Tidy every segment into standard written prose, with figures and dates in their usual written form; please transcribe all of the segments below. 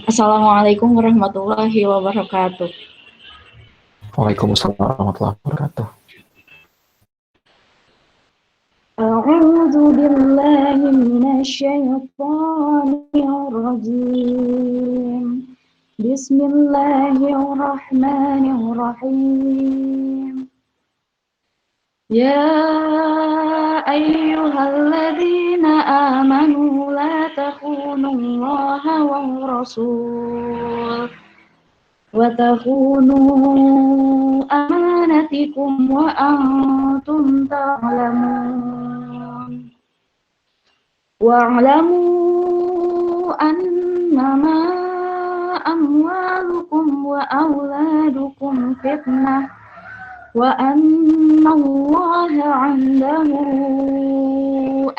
Assalamualaikum warahmatullahi wabarakatuh. Waalaikumsalam warahmatullahi wabarakatuh. A'udzu billahi minasyaitonir rajim. Bismillahirrahmanirrahim. Ya ayyuhalladzina amanu la takhunullaha war rasul wa takhunu amanatikum wa antum ta'lamun wa'lamu annama amwalukum wa auladukum fitnah wa annallaha 'indahu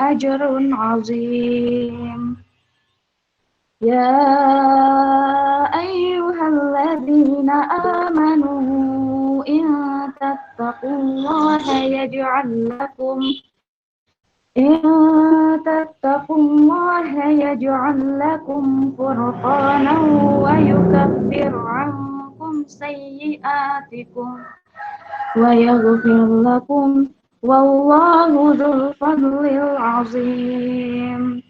ajrun 'azim. Ya ayyuhalladzina amanu in tattaqullaha yaj'al lakum furqanan wa yukaffir 'ankum sayyi'atikum wa yaghfir lakum wallahu dzul fadlil 'azim.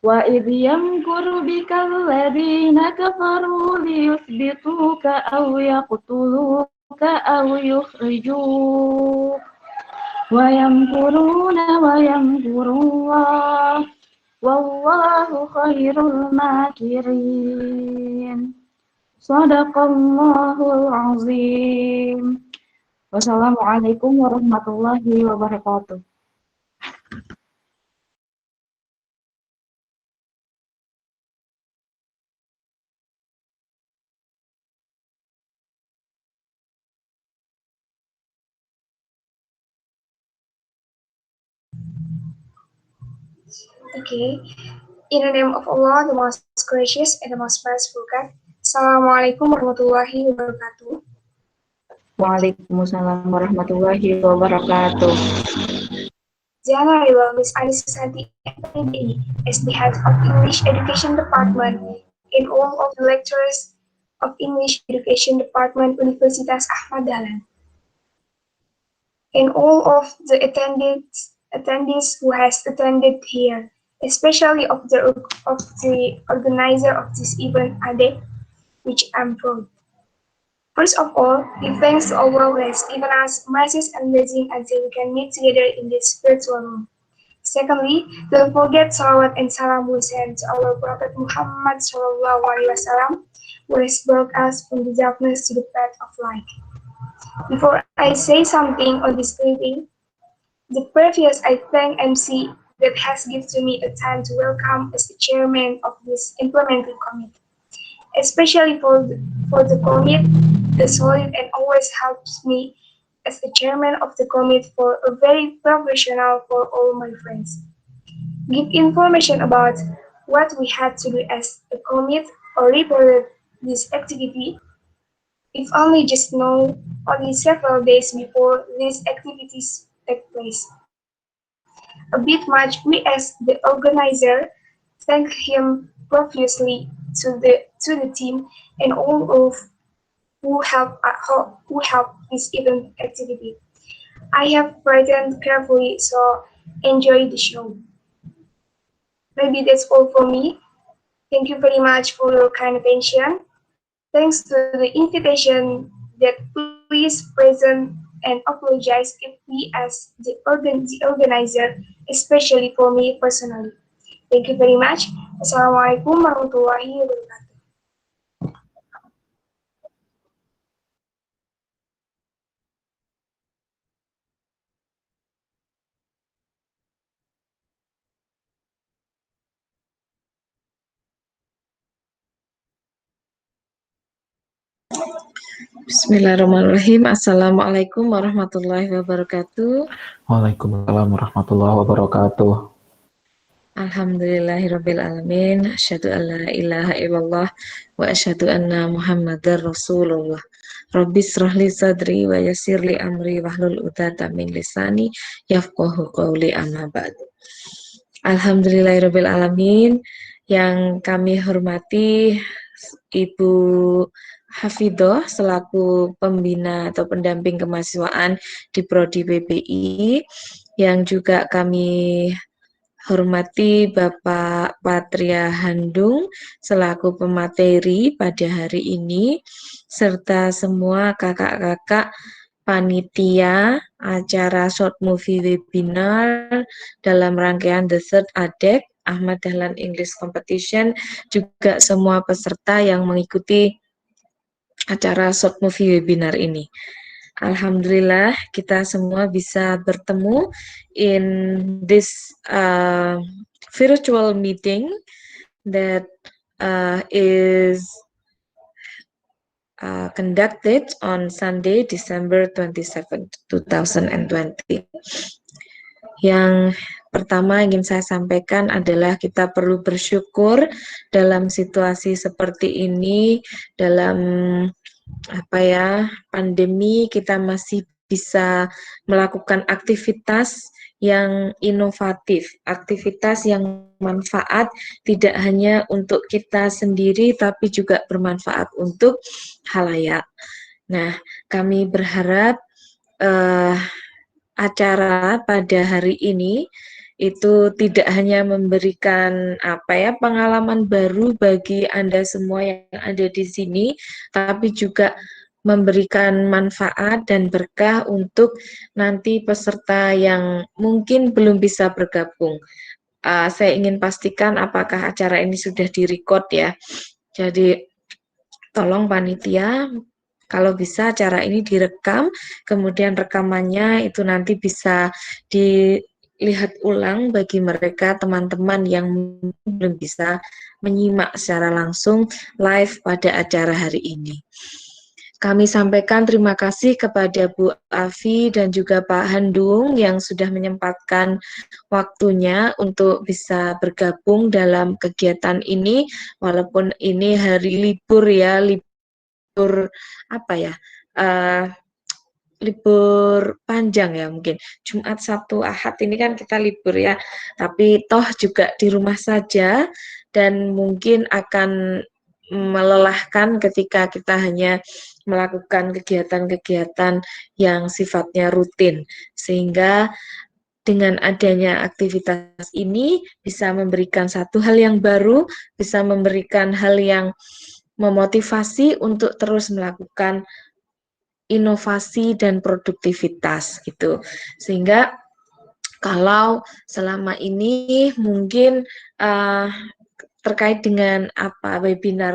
Wa idh yamkuru bikal ladzina kafaru liyuthbituka aw yaqtuluka aw yukhrijuk wa yamkuruna wa yamkurullah wallahu khairul makirin. Shadaqallahul azim. Wassalamualaikum warahmatullahi wabarakatuh. Okay. In the name of Allah, the most gracious and the most merciful God. Assalamualaikum warahmatullahi wabarakatuh. Waalaikumsalam warahmatullahi wabarakatuh. January will Miss Anissa Santi MPD as the head of English Education Department and all of the lecturers of English Education Department Universitas Ahmad Dahlan, and all of the attendees who has attended here, especially of the organizer of this event, Ade, which I'm proud. First of all, give thanks to Allah who has given us mercies and blessings until we can meet together in this virtual room. Secondly, don't forget salawat and salam we send to our Prophet Muhammad Sallallahu Alaihi Wasallam, who has brought us from the darkness to the path of light. Before I say something on this greeting, the previous I thank MC that has given me a time to welcome as the chairman of this implementing committee, especially for the committee, the solid and always helps me as the chairman of the committee for a very professional for all my friends. Give information about what we had to do as a committee or reported this activity, if only just know only several days before these activities take place. A bit much we as the organizer thank him profusely to the team and all of who help this event activity. I have written carefully, so enjoy the show. Maybe that's all for me. Thank you very much for your kind attention. Thanks to the invitation that please present and apologize if we as the organizer, especially for me personally. Thank you very much. Assalamualaikum warahmatullahi wabarakatuh. Bismillahirrahmanirrahim. Assalamualaikum warahmatullahi wabarakatuh. Waalaikumsalam warahmatullahi wabarakatuh. Alhamdulillahirabbil alamin. Asyhadu an la ilaha illallah wa asyhadu anna Muhammadar Rasulullah. Rabbis shrahli sadri wa yassirli amri wahlul 'uqdatam min lisani yafqahu qawli amma ba'du. Alhamdulillahirabbil alamin. Yang kami hormati Ibu Hafidhoh selaku pembina atau pendamping kemahasiswaan di Prodi PBI, yang juga kami hormati Bapak Patria Handung selaku pemateri pada hari ini, serta semua kakak-kakak panitia acara short movie webinar dalam rangkaian The Third ADEC Ahmad Dahlan English Competition, juga semua peserta yang mengikuti acara short movie webinar ini. Alhamdulillah kita semua bisa bertemu in this virtual meeting that is conducted on Sunday, December 27, 2020. Yang pertama ingin saya sampaikan adalah kita perlu bersyukur dalam situasi seperti ini, dalam pandemi, kita masih bisa melakukan aktivitas yang inovatif, aktivitas yang manfaat tidak hanya untuk kita sendiri tapi juga bermanfaat untuk khalayak. Nah, kami berharap acara pada hari ini itu tidak hanya memberikan pengalaman baru bagi Anda semua yang ada di sini, tapi juga memberikan manfaat dan berkah untuk nanti peserta yang mungkin belum bisa bergabung. Saya ingin pastikan apakah acara ini sudah direkod ya. Jadi tolong panitia, kalau bisa acara ini direkam, kemudian rekamannya itu nanti bisa dilihat ulang bagi mereka teman-teman yang belum bisa menyimak secara langsung live pada acara hari ini. Kami sampaikan terima kasih kepada Bu Afi dan juga Pak Handung yang sudah menyempatkan waktunya untuk bisa bergabung dalam kegiatan ini, walaupun ini hari libur ya, libur libur panjang ya mungkin. Jumat, Sabtu, Ahad ini kan kita libur ya, tapi toh juga di rumah saja dan mungkin akan melelahkan ketika kita hanya melakukan kegiatan-kegiatan yang sifatnya rutin, sehingga dengan adanya aktivitas ini bisa memberikan satu hal yang baru, bisa memberikan hal yang memotivasi untuk terus melakukan inovasi dan produktivitas gitu. Sehingga kalau selama ini mungkin terkait dengan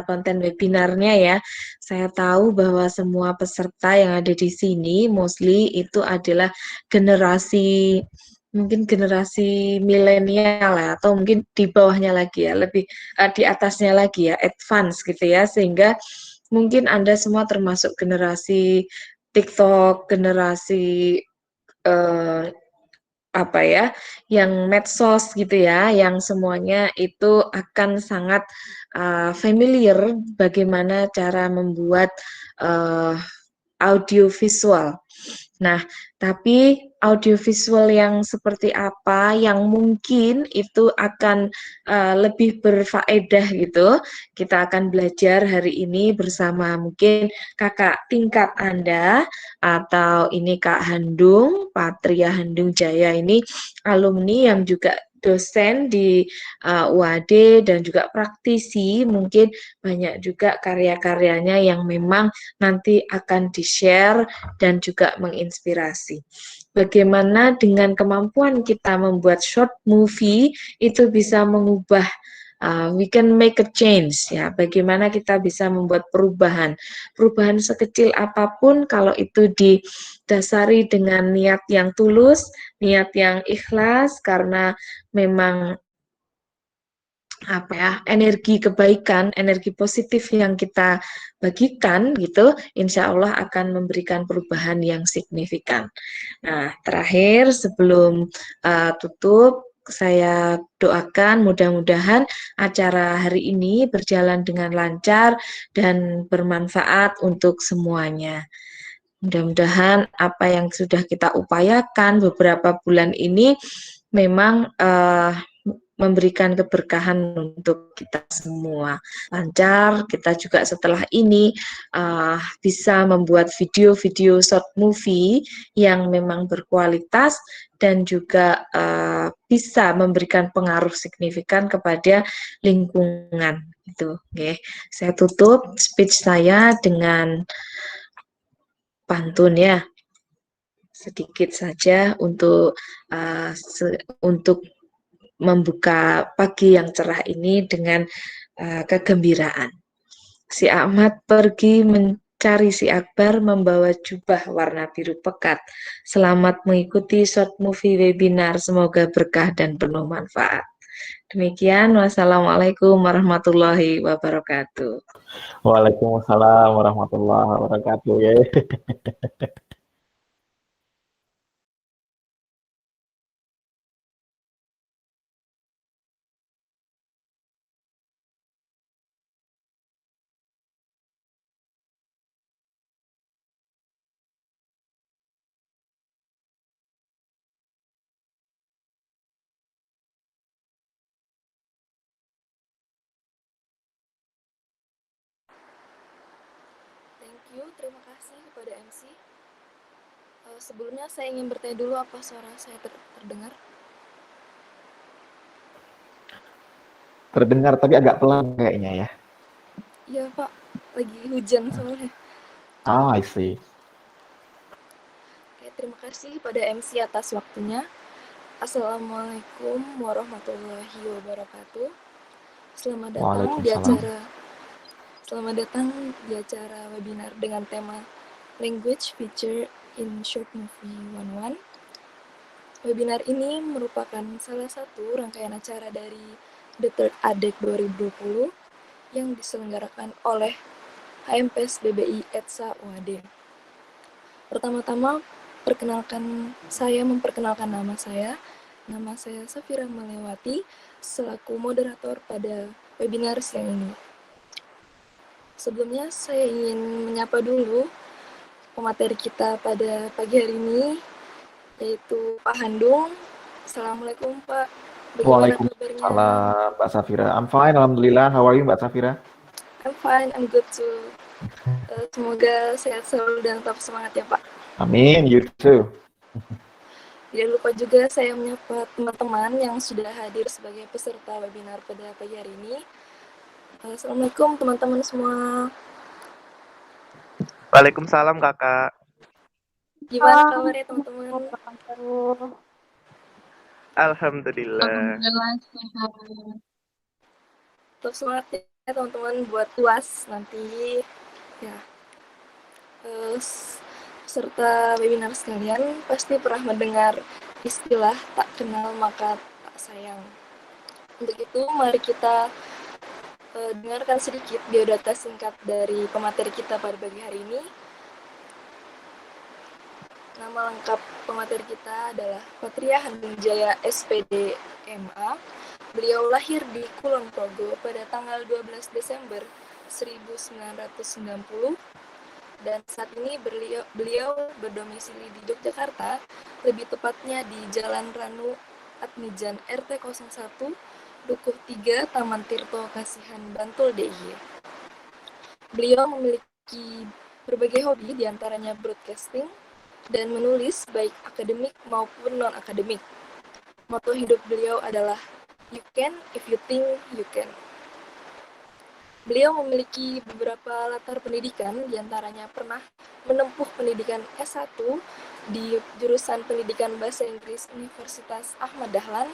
konten webinarnya ya, saya tahu bahwa semua peserta yang ada di sini mostly itu adalah generasi milenial ya, atau mungkin di bawahnya lagi ya, lebih di atasnya lagi ya, advance gitu ya, sehingga mungkin Anda semua termasuk generasi TikTok, generasi yang medsos gitu ya, yang semuanya itu akan sangat familiar bagaimana cara membuat audio visual. Nah, tapi audiovisual yang seperti apa yang mungkin itu akan lebih berfaedah gitu, kita akan belajar hari ini bersama mungkin kakak tingkat Anda, atau ini Kak Handung, Patria Handung Jaya, ini alumni yang juga dosen di UAD dan juga praktisi, mungkin banyak juga karya-karyanya yang memang nanti akan di-share dan juga menginspirasi. Bagaimana dengan kemampuan kita membuat short movie itu bisa mengubah, we can make a change ya. Bagaimana kita bisa membuat perubahan sekecil apapun, kalau itu didasari dengan niat yang tulus, niat yang ikhlas, karena memang energi kebaikan, energi positif yang kita bagikan gitu, insya Allah akan memberikan perubahan yang signifikan. Nah, terakhir sebelum tutup, saya doakan mudah-mudahan acara hari ini berjalan dengan lancar dan bermanfaat untuk semuanya. Mudah-mudahan apa yang sudah kita upayakan beberapa bulan ini memang memberikan keberkahan untuk kita semua. Lancar, kita juga setelah ini bisa membuat video-video short movie yang memang berkualitas dan juga bisa memberikan pengaruh signifikan kepada lingkungan. Itu, oke. Saya tutup speech saya dengan pantun ya, sedikit saja untuk membuka pagi yang cerah ini dengan kegembiraan. Si Ahmad pergi mencari si Akbar membawa jubah warna biru pekat. Selamat mengikuti short movie webinar, semoga berkah dan penuh manfaat. Demikian, wassalamualaikum warahmatullahi wabarakatuh. Waalaikumsalam warahmatullahi wabarakatuh. Ya. Thank you, terima kasih kepada MC. Sebelumnya saya ingin bertanya dulu apa suara saya terdengar? Terdengar tapi agak pelan kayaknya ya. Iya Pak, lagi hujan soalnya. I see. Oke, terima kasih pada MC atas waktunya. Assalamualaikum warahmatullahi wabarakatuh. Selamat datang di acara webinar dengan tema Language Feature in Short Movie 101. Webinar ini merupakan salah satu rangkaian acara dari The Third ADEC 2020 yang diselenggarakan oleh HMPS BBI ETSA UAD. Pertama-tama, memperkenalkan nama saya. Nama saya Safira Melewati, selaku moderator pada webinar siang ini. Sebelumnya, saya ingin menyapa dulu pemateri kita pada pagi hari ini, yaitu Pak Handung. Assalamualaikum Pak. Waalaikumsalam Mbak Safira. I'm fine, alhamdulillah. How are you Mbak Safira? I'm fine, I'm good too. Semoga sehat selalu dan tetap semangat ya Pak. Amin, you too. Tidak lupa juga saya menyapa teman-teman yang sudah hadir sebagai peserta webinar pada pagi hari ini. Assalamualaikum teman-teman semua. Waalaikumsalam kakak. Gimana kabarnya teman-teman? Alhamdulillah. Tetap semangat ya teman-teman buat UAS nanti. Ya. Peserta webinar sekalian pasti pernah mendengar istilah tak kenal maka tak sayang. Untuk itu mari kita dengarkan sedikit biodata singkat dari pemateri kita pada pagi hari ini. Nama lengkap pemateri kita adalah Patria Handung Jaya SPD MA. Beliau lahir di Kulon Progo pada tanggal 12 Desember 1990 dan saat ini beliau berdomisili di Yogyakarta, lebih tepatnya di Jalan Ranu Atmijan RT 01 Dukuh 3, Taman Tirto, Kasihan, Bantul, DIY. Beliau memiliki berbagai hobi, diantaranya broadcasting dan menulis baik akademik maupun non-akademik. Moto hidup beliau adalah "You can if you think you can". Beliau memiliki beberapa latar pendidikan, diantaranya pernah menempuh pendidikan S1 di jurusan Pendidikan Bahasa Inggris Universitas Ahmad Dahlan,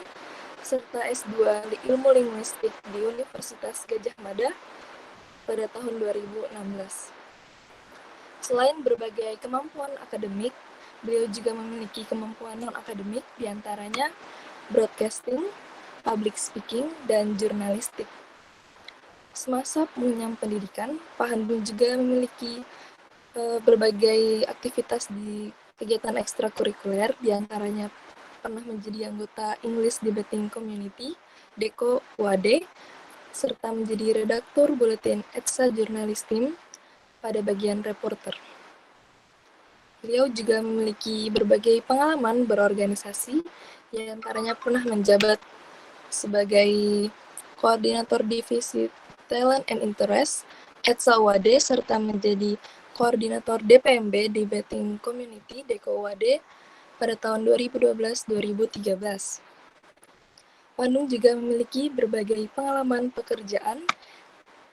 serta S2 di Ilmu Linguistik di Universitas Gadjah Mada pada tahun 2016. Selain berbagai kemampuan akademik, beliau juga memiliki kemampuan non-akademik, diantaranya broadcasting, public speaking, dan jurnalistik. Semasa mengenyam pendidikan, Pak Handung juga memiliki berbagai aktivitas di kegiatan ekstrakurikuler, diantaranya pernah menjadi anggota English Debating Community, DECO UAD, serta menjadi redaktur buletin ETSA Journalist Team pada bagian reporter. Beliau juga memiliki berbagai pengalaman berorganisasi, diantaranya pernah menjabat sebagai Koordinator Divisi Talent and Interest ETSA UAD serta menjadi Koordinator DPMB Debating Community Deko UAD pada tahun 2012-2013. Wanung juga memiliki berbagai pengalaman pekerjaan.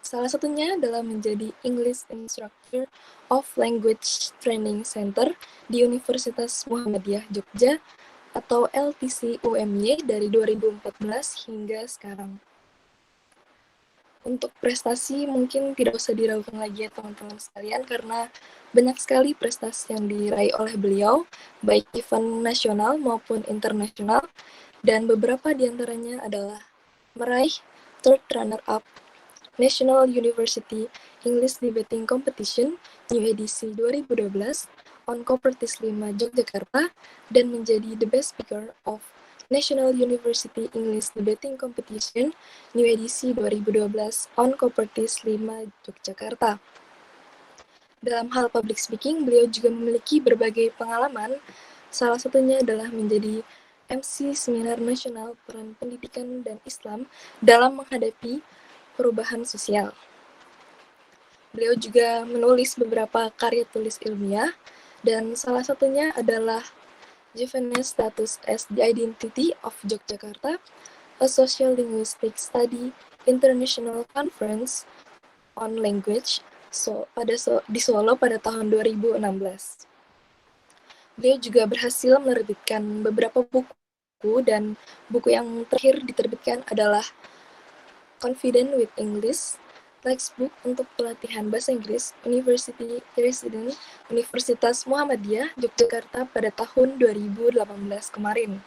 Salah satunya adalah menjadi English Instructor of Language Training Center di Universitas Muhammadiyah Jogja atau LTC UMY dari 2014 hingga sekarang. Untuk prestasi mungkin tidak usah diragukan lagi ya teman-teman sekalian, karena banyak sekali prestasi yang diraih oleh beliau, baik event nasional maupun internasional, dan beberapa diantaranya adalah meraih third runner-up National University English Debating Competition New Edisi 2012 on Kopertis 5 Yogyakarta, dan menjadi the best speaker of National University English Debating Competition New Edisi 2012 on Kopertis 5 Yogyakarta. Dalam hal public speaking, beliau juga memiliki berbagai pengalaman. Salah satunya adalah menjadi MC Seminar Nasional Peran Pendidikan dan Islam dalam menghadapi perubahan sosial. Beliau juga menulis beberapa karya tulis ilmiah, dan salah satunya adalah Juvenile Status as the Identity of Yogyakarta, a Social Linguistic Study International Conference on Language di Solo pada tahun 2016. Beliau juga berhasil menerbitkan beberapa buku, dan buku yang terakhir diterbitkan adalah Confident with English, textbook untuk pelatihan bahasa Inggris University Resident Universitas Muhammadiyah Yogyakarta pada tahun 2018 kemarin.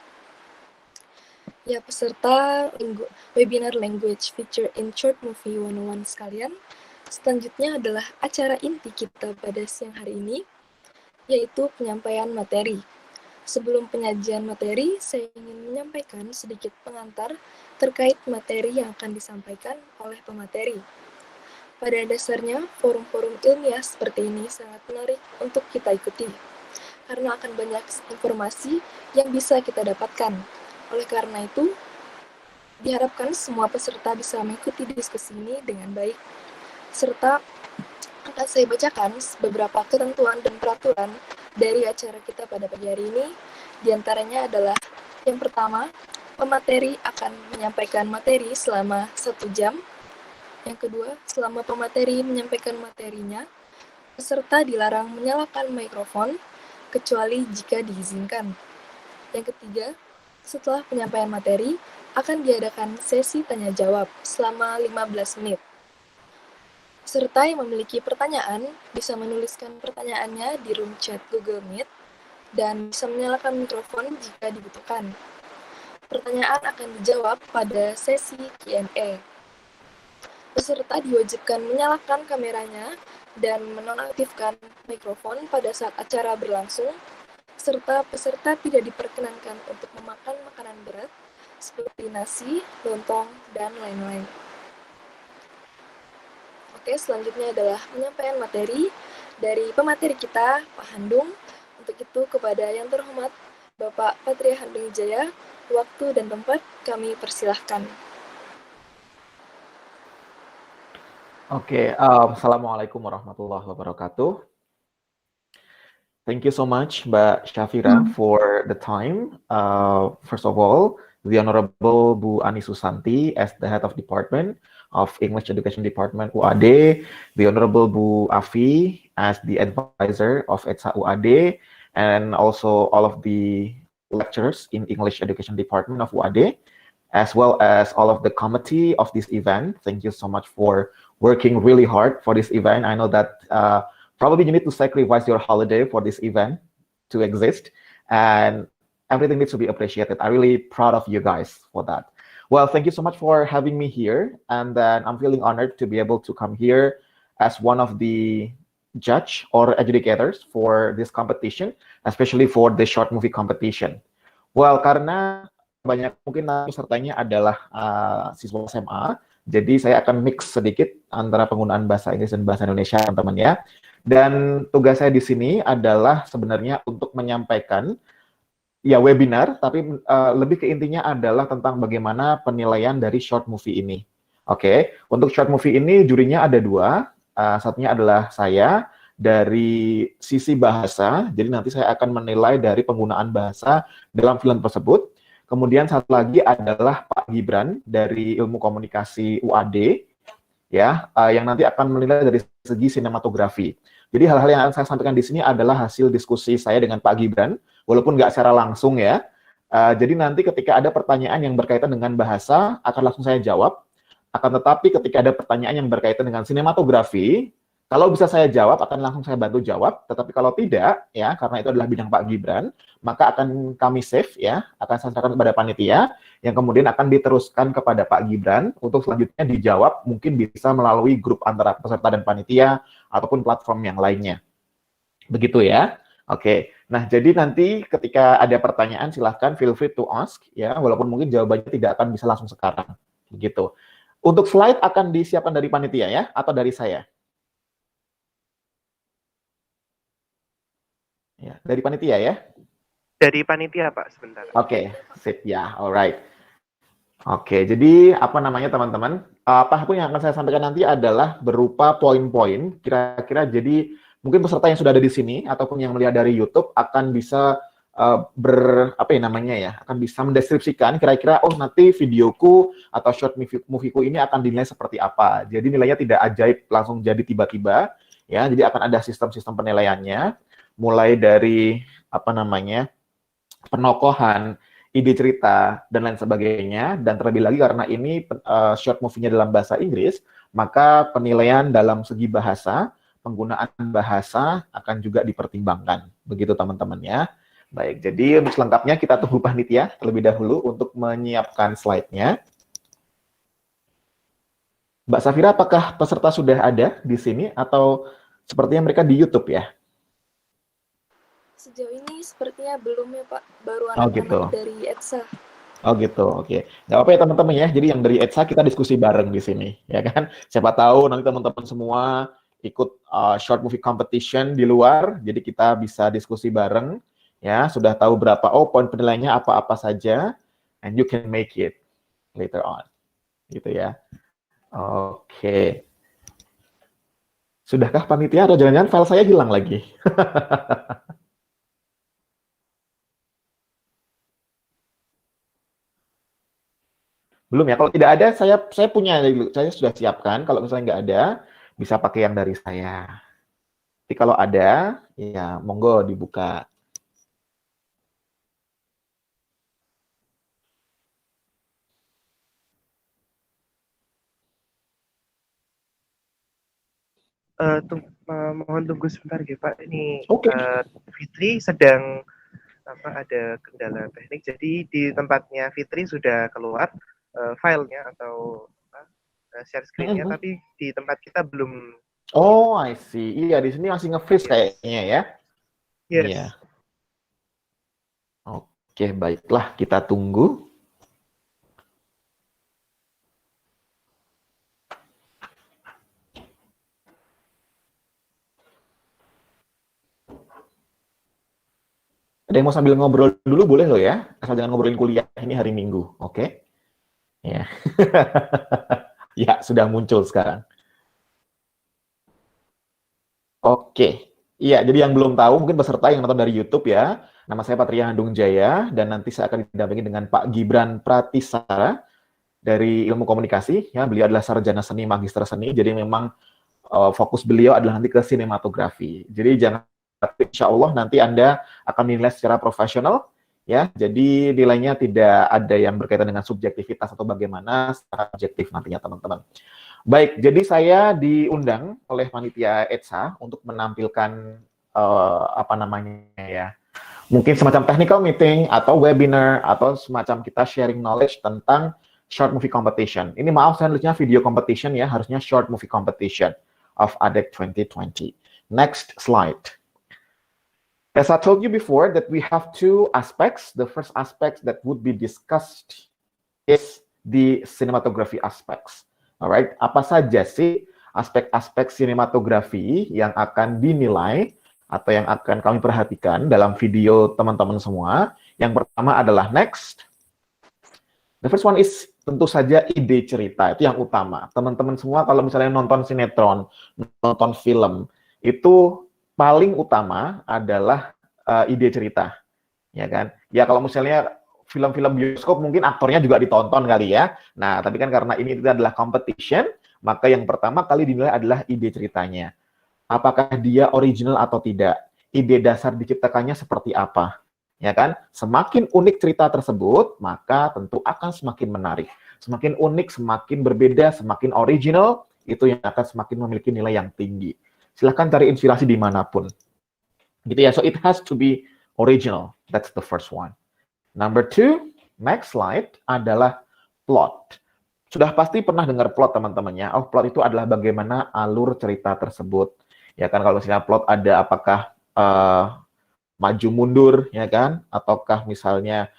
Ya, peserta webinar Language Feature in Short Movie 101 sekalian, selanjutnya adalah acara inti kita pada siang hari ini, yaitu penyampaian materi. Sebelum penyajian materi, saya ingin menyampaikan sedikit pengantar terkait materi yang akan disampaikan oleh pemateri. Pada dasarnya, forum-forum ilmiah seperti ini sangat menarik untuk kita ikuti, karena akan banyak informasi yang bisa kita dapatkan. Oleh karena itu, diharapkan semua peserta bisa mengikuti diskusi ini dengan baik, serta akan saya bacakan beberapa ketentuan dan peraturan dari acara kita pada pagi hari ini. Di antaranya adalah, yang pertama, pemateri akan menyampaikan materi selama 1 jam. Yang kedua, selama pemateri menyampaikan materinya, peserta dilarang menyalakan mikrofon, kecuali jika diizinkan. Yang ketiga, setelah penyampaian materi, akan diadakan sesi tanya-jawab selama 15 menit. Peserta yang memiliki pertanyaan bisa menuliskan pertanyaannya di room chat Google Meet, dan bisa menyalakan mikrofon jika dibutuhkan. Pertanyaan akan dijawab pada sesi Q&A. Peserta diwajibkan menyalakan kameranya dan menonaktifkan mikrofon pada saat acara berlangsung, serta peserta tidak diperkenankan untuk memakan makanan berat seperti nasi, lontong, dan lain-lain. Oke, selanjutnya adalah penyampaian materi dari pemateri kita, Pak Handung. Untuk itu, kepada yang terhormat Bapak Patria Handung Jaya, waktu dan tempat kami persilahkan. Oke, Assalamualaikum warahmatullahi wabarakatuh. Thank you so much, Mbak Syafira, for the time. First of all, the Honorable Bu Ani Susanti as the Head of Department of English Education Department UAD, the Honorable Bu Afi as the Advisor of ETSA UAD, and also all of the lecturers in English Education Department of UAD, as well as all of the committee of this event. Thank you so much for working really hard for this event. I know that probably you need to sacrifice your holiday for this event to exist, and everything needs to be appreciated. I'm really proud of you guys for that. Well, thank you so much for having me here, and then I'm feeling honored to be able to come here as one of the judge or adjudicators for this competition, especially for the short movie competition. Well, karena banyak mungkin pesertanya adalah siswa SMA, jadi saya akan mix sedikit antara penggunaan bahasa Inggris dan bahasa Indonesia, teman-teman ya. Dan tugas saya di sini adalah sebenarnya untuk menyampaikan ya webinar, tapi lebih ke intinya adalah tentang bagaimana penilaian dari short movie ini. Oke, untuk short movie ini jurinya ada dua. Satunya adalah saya dari sisi bahasa, jadi nanti saya akan menilai dari penggunaan bahasa dalam film tersebut. Kemudian satu lagi adalah Pak Gibran dari Ilmu Komunikasi UAD, ya, yang nanti akan menilai dari segi sinematografi. Jadi hal-hal yang akan saya sampaikan di sini adalah hasil diskusi saya dengan Pak Gibran, walaupun nggak secara langsung ya. Jadi nanti ketika ada pertanyaan yang berkaitan dengan bahasa, akan langsung saya jawab. Akan tetapi ketika ada pertanyaan yang berkaitan dengan sinematografi, kalau bisa saya jawab, akan langsung saya bantu jawab. Tetapi kalau tidak, ya, karena itu adalah bidang Pak Gibran, maka akan kami save, ya, akan saya serahkan kepada panitia, yang kemudian akan diteruskan kepada Pak Gibran, untuk selanjutnya dijawab, mungkin bisa melalui grup antara peserta dan panitia, ataupun platform yang lainnya. Begitu ya. Oke, nah jadi nanti ketika ada pertanyaan, silahkan feel free to ask, ya, walaupun mungkin jawabannya tidak akan bisa langsung sekarang. Begitu. Untuk slide akan disiapkan dari panitia ya, atau dari saya? Ya, dari panitia ya? Dari panitia, Pak, sebentar. Oke, sip ya, alright. Oke, jadi apa namanya teman-teman? Apapun yang akan saya sampaikan nanti adalah berupa poin-poin, kira-kira jadi mungkin peserta yang sudah ada di sini ataupun yang melihat dari YouTube akan bisa akan bisa mendeskripsikan kira-kira nanti videoku atau short movieku ini akan dinilai seperti apa. Jadi nilainya tidak ajaib langsung jadi tiba-tiba, ya. Jadi akan ada sistem-sistem penilaiannya, mulai dari penokohan, ide cerita, dan lain sebagainya. Dan terlebih lagi karena ini short movie-nya dalam bahasa Inggris, maka penilaian dalam segi bahasa, penggunaan bahasa akan juga dipertimbangkan. Begitu teman-teman ya. Baik, jadi untuk selengkapnya kita tunggu panitia terlebih dahulu untuk menyiapkan slide-nya. Mbak Safira, apakah peserta sudah ada di sini atau sepertinya mereka di YouTube ya? Sejauh ini sepertinya belum ya Pak, baru anak-anak gitu. dari ETSA. Oh gitu, oke. Nggak apa-apa ya teman-teman ya, jadi yang dari ETSA kita diskusi bareng di sini, ya kan? Siapa tahu nanti teman-teman semua ikut short movie competition di luar, jadi kita bisa diskusi bareng, ya, sudah tahu berapa, poin penilaiannya apa-apa saja, and you can make it later on, gitu ya. Oke. Sudahkah panitia atau jangan-jangan file saya hilang lagi? Belum ya, kalau tidak ada, saya punya, saya sudah siapkan, kalau misalnya nggak ada, bisa pakai yang dari saya. Tapi kalau ada, ya monggo dibuka. Mohon tunggu sebentar ya Pak. Ini Oke. Fitri sedang ada kendala teknik. Jadi di tempatnya Fitri sudah keluar filenya atau share screen-nya, tapi di tempat kita belum. Oh, I see. Iya, di sini masih nge-freeze kayaknya ya. Yes. Iya. Oke, baiklah, kita tunggu. Ada yang mau sambil ngobrol dulu boleh loh ya, asal jangan ngobrolin kuliah ini hari Minggu, oke? Ya, ya sudah muncul sekarang. Oke, iya jadi yang belum tahu mungkin peserta yang nonton dari YouTube ya, nama saya Patria Handung Jaya dan nanti saya akan didampingi dengan Pak Gibran Pratisara dari Ilmu Komunikasi, ya beliau adalah sarjana seni, magister seni, jadi memang fokus beliau adalah nanti ke sinematografi. Jadi jangan, insya Allah nanti Anda akan dinilai secara profesional, ya. Jadi nilainya tidak ada yang berkaitan dengan subjektivitas atau bagaimana, secara objektif nantinya teman-teman. Baik, jadi saya diundang oleh panitia ETSA untuk menampilkan mungkin semacam technical meeting atau webinar atau semacam kita sharing knowledge tentang short movie competition. Ini maaf saya nulisnya video competition ya, harusnya short movie competition of ADEC 2020. Next slide. As I told you before that we have two aspects. The first aspect that would be discussed is the cinematography aspects. Alright, apa saja sih aspek-aspek sinematografi yang akan dinilai atau yang akan kami perhatikan dalam video teman-teman semua? Yang pertama adalah next. The first one is tentu saja ide cerita, itu yang utama. Teman-teman semua kalau misalnya nonton sinetron, nonton film, itu paling utama adalah ide cerita, ya kan? Ya kalau misalnya film-film bioskop mungkin aktornya juga ditonton kali ya. Nah, tapi kan karena ini adalah competition, maka yang pertama kali dinilai adalah ide ceritanya. Apakah dia original atau tidak? Ide dasar diciptakannya seperti apa? Ya kan? Semakin unik cerita tersebut, maka tentu akan semakin menarik. Semakin unik, semakin berbeda, semakin original, itu yang akan semakin memiliki nilai yang tinggi. Silahkan cari inspirasi dimanapun. Gitu ya, so it has to be original. That's the first one. Number 2, next slide, adalah plot. Sudah pasti pernah dengar plot teman-temannya. Oh, plot itu adalah bagaimana alur cerita tersebut. Ya kan, kalau misalnya plot ada apakah maju mundur, ya kan, ataukah misalnya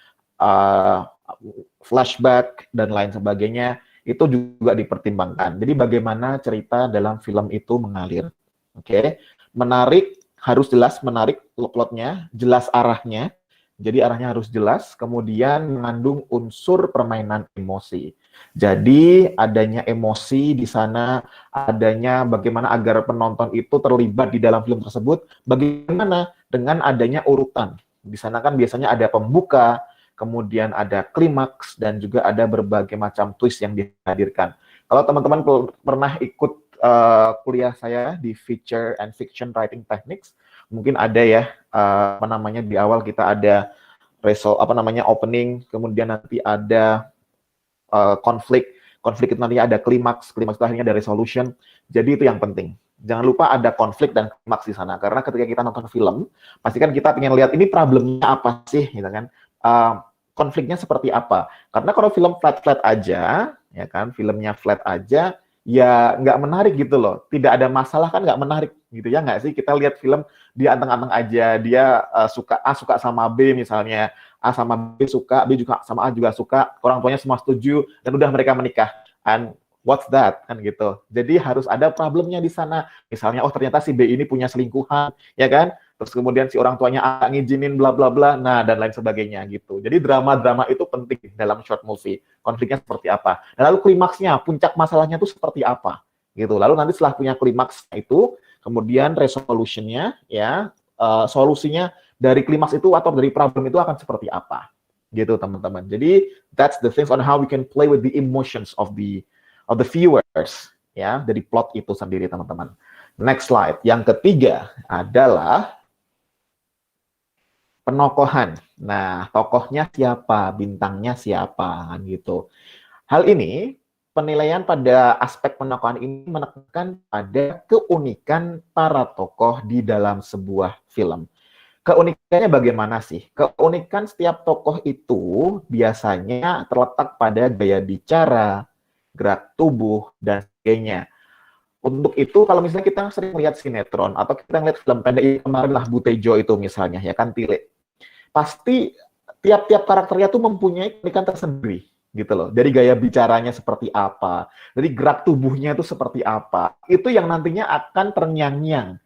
flashback dan lain sebagainya, itu juga dipertimbangkan. Jadi bagaimana cerita dalam film itu mengalir. Oke, menarik, harus jelas menarik plotnya, jelas arahnya. Jadi arahnya harus jelas, kemudian mengandung unsur permainan emosi. Jadi adanya emosi di sana, adanya bagaimana agar penonton itu terlibat di dalam film tersebut, bagaimana dengan adanya urutan. Di sana kan biasanya ada pembuka, kemudian ada klimaks, dan juga ada berbagai macam twist yang dihadirkan. Kalau teman-teman pernah ikut kuliah saya di Feature and Fiction Writing Techniques, mungkin ada ya, apa namanya, di awal kita ada opening, kemudian nanti ada konflik itu nanti ada klimaks itu akhirnya ada resolution. Jadi itu yang penting. Jangan lupa ada konflik dan klimaks di sana, karena ketika kita nonton film, pasti kan kita pengen lihat ini problemnya apa sih, gitu kan? Konfliknya seperti apa? Karena kalau film flat aja, ya kan, filmnya flat aja, ya nggak menarik gitu loh. Tidak ada masalah kan nggak menarik gitu ya, nggak sih? Kita lihat film dia anteng-anteng aja, dia suka A suka sama B misalnya, A sama B suka, B juga sama A juga suka, orang tuanya semua setuju, dan udah mereka menikah. And what's that? Kan gitu. Jadi harus ada problemnya di sana. Misalnya, oh ternyata si B ini punya selingkuhan, ya kan? Terus kemudian si orang tuanya A ngizinin bla bla bla, nah dan lain sebagainya gitu. Jadi drama-drama itu penting dalam short movie. Konfliknya seperti apa? Dan lalu klimaksnya, puncak masalahnya itu seperti apa? Gitu. Lalu nanti setelah punya klimaks itu, kemudian resolution-nya, ya, solusinya dari klimaks itu atau dari problem itu akan seperti apa, gitu teman-teman. Jadi that's the things on how we can play with the emotions of the viewers, ya, dari plot itu sendiri teman-teman. Next slide. Yang ketiga adalah penokohan. Nah, tokohnya siapa, bintangnya siapa, kan gitu. Hal ini penilaian pada aspek penokohan ini menekankan pada keunikan para tokoh di dalam sebuah film. Keunikannya bagaimana sih? Keunikan setiap tokoh itu biasanya terletak pada gaya bicara, gerak tubuh, dan sebagainya. Untuk itu, kalau misalnya kita sering lihat sinetron, atau kita lihat film pendek kemarin lah, Butejo itu misalnya, ya kan, Tile. Pasti tiap-tiap karakternya tuh mempunyai keunikan tersendiri, gitu loh. Dari gaya bicaranya seperti apa, dari gerak tubuhnya itu seperti apa. Itu yang nantinya akan terngiang-ngiang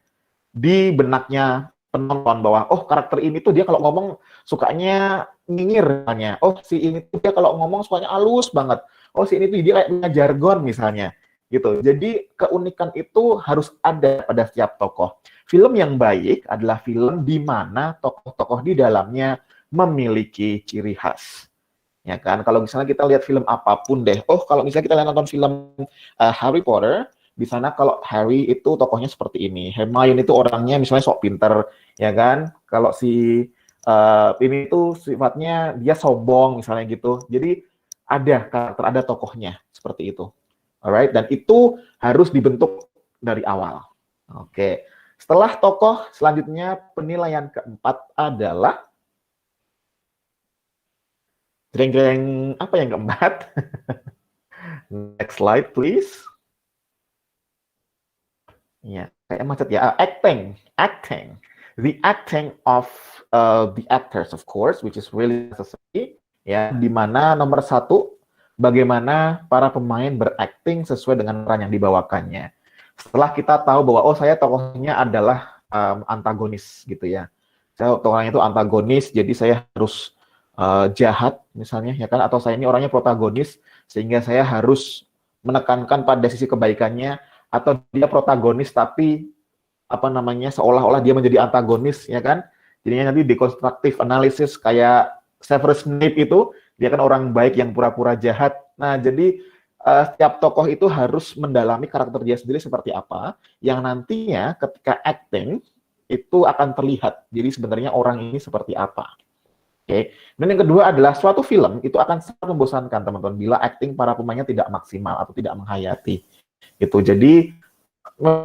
di benaknya penonton bahwa oh karakter ini tuh dia kalau ngomong sukanya nyinyir misalnya. Oh si ini tuh dia kalau ngomong sukanya halus banget. Oh si ini tuh dia kayak punya jargon misalnya. Gitu. Jadi keunikan itu harus ada pada setiap tokoh. Film yang baik adalah film di mana tokoh-tokoh di dalamnya memiliki ciri khas. Ya kan? Kalau misalnya kita lihat film apapun deh. Oh kalau misalnya kita nonton film Harry Potter, di sana kalau Harry itu tokohnya seperti ini, Hermione itu orangnya misalnya sok pinter, ya kan? Kalau si ini tuh sifatnya dia sombong misalnya gitu. Jadi ada karakter, ada tokohnya seperti itu. Alright, dan itu harus dibentuk dari awal. Oke. Setelah tokoh, selanjutnya penilaian keempat adalah jreng-jreng, apa yang keempat? Next slide, please. Ya, kayak macet ya. Acting. The acting of the actors, of course, which is really necessary. Ya, di mana nomor satu, bagaimana para pemain berakting sesuai dengan peran yang dibawakannya. Setelah kita tahu bahwa oh saya tokohnya adalah antagonis gitu ya. Saya tokohnya itu antagonis, jadi saya harus jahat misalnya ya kan, atau saya ini orangnya protagonis sehingga saya harus menekankan pada sisi kebaikannya, atau dia protagonis tapi apa namanya seolah-olah dia menjadi antagonis ya kan. Jadinya nanti deconstructive analysis kayak Severus Snape itu, dia kan orang baik yang pura-pura jahat. Nah, jadi setiap tokoh itu harus mendalami karakter dia sendiri seperti apa, yang nantinya ketika acting itu akan terlihat. Jadi sebenarnya orang ini seperti apa. Oke. Dan yang kedua adalah suatu film itu akan sangat membosankan teman-teman bila acting para pemainnya tidak maksimal atau tidak menghayati. Gitu. Jadi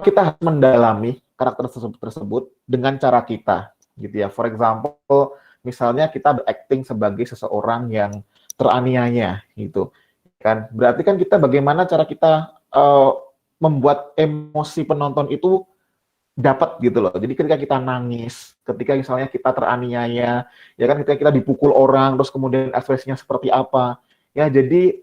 kita harus mendalami karakter tersebut dengan cara kita, gitu ya. For example, misalnya kita berakting sebagai seseorang yang teraniaya, gitu. Kan berarti kan kita bagaimana cara kita membuat emosi penonton itu dapat gitu loh. Jadi ketika kita nangis, ketika misalnya kita teraniaya, ya kan ketika kita dipukul orang, terus kemudian ekspresinya seperti apa, ya jadi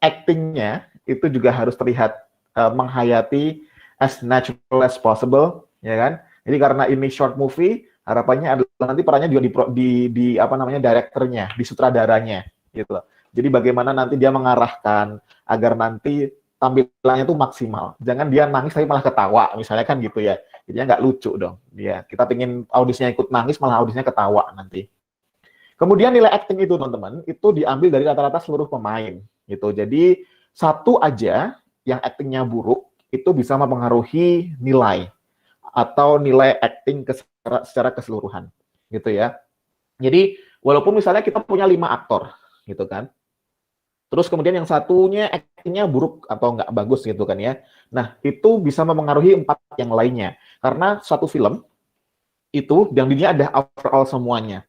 actingnya itu juga harus terlihat menghayati as natural as possible, ya kan? Jadi karena ini short movie, harapannya adalah nanti perannya juga di apa namanya direkturnya, di sutradaranya, gitu loh. Jadi bagaimana nanti dia mengarahkan agar nanti tampilannya itu maksimal. Jangan dia nangis tapi malah ketawa, misalnya kan gitu ya. Jadinya nggak lucu dong. Ya, kita pengen audisinya ikut nangis, malah audisinya ketawa nanti. Kemudian nilai acting itu, teman-teman, itu diambil dari rata-rata seluruh pemain. Gitu. Jadi satu aja yang actingnya buruk itu bisa mempengaruhi nilai atau nilai acting secara keseluruhan. Gitu ya. Jadi walaupun misalnya kita punya 5 aktor, gitu kan. Terus kemudian yang satunya actingnya buruk atau nggak bagus gitu kan ya. Nah, itu bisa mempengaruhi 4 yang lainnya. Karena satu film itu yang dirinya ada overall semuanya.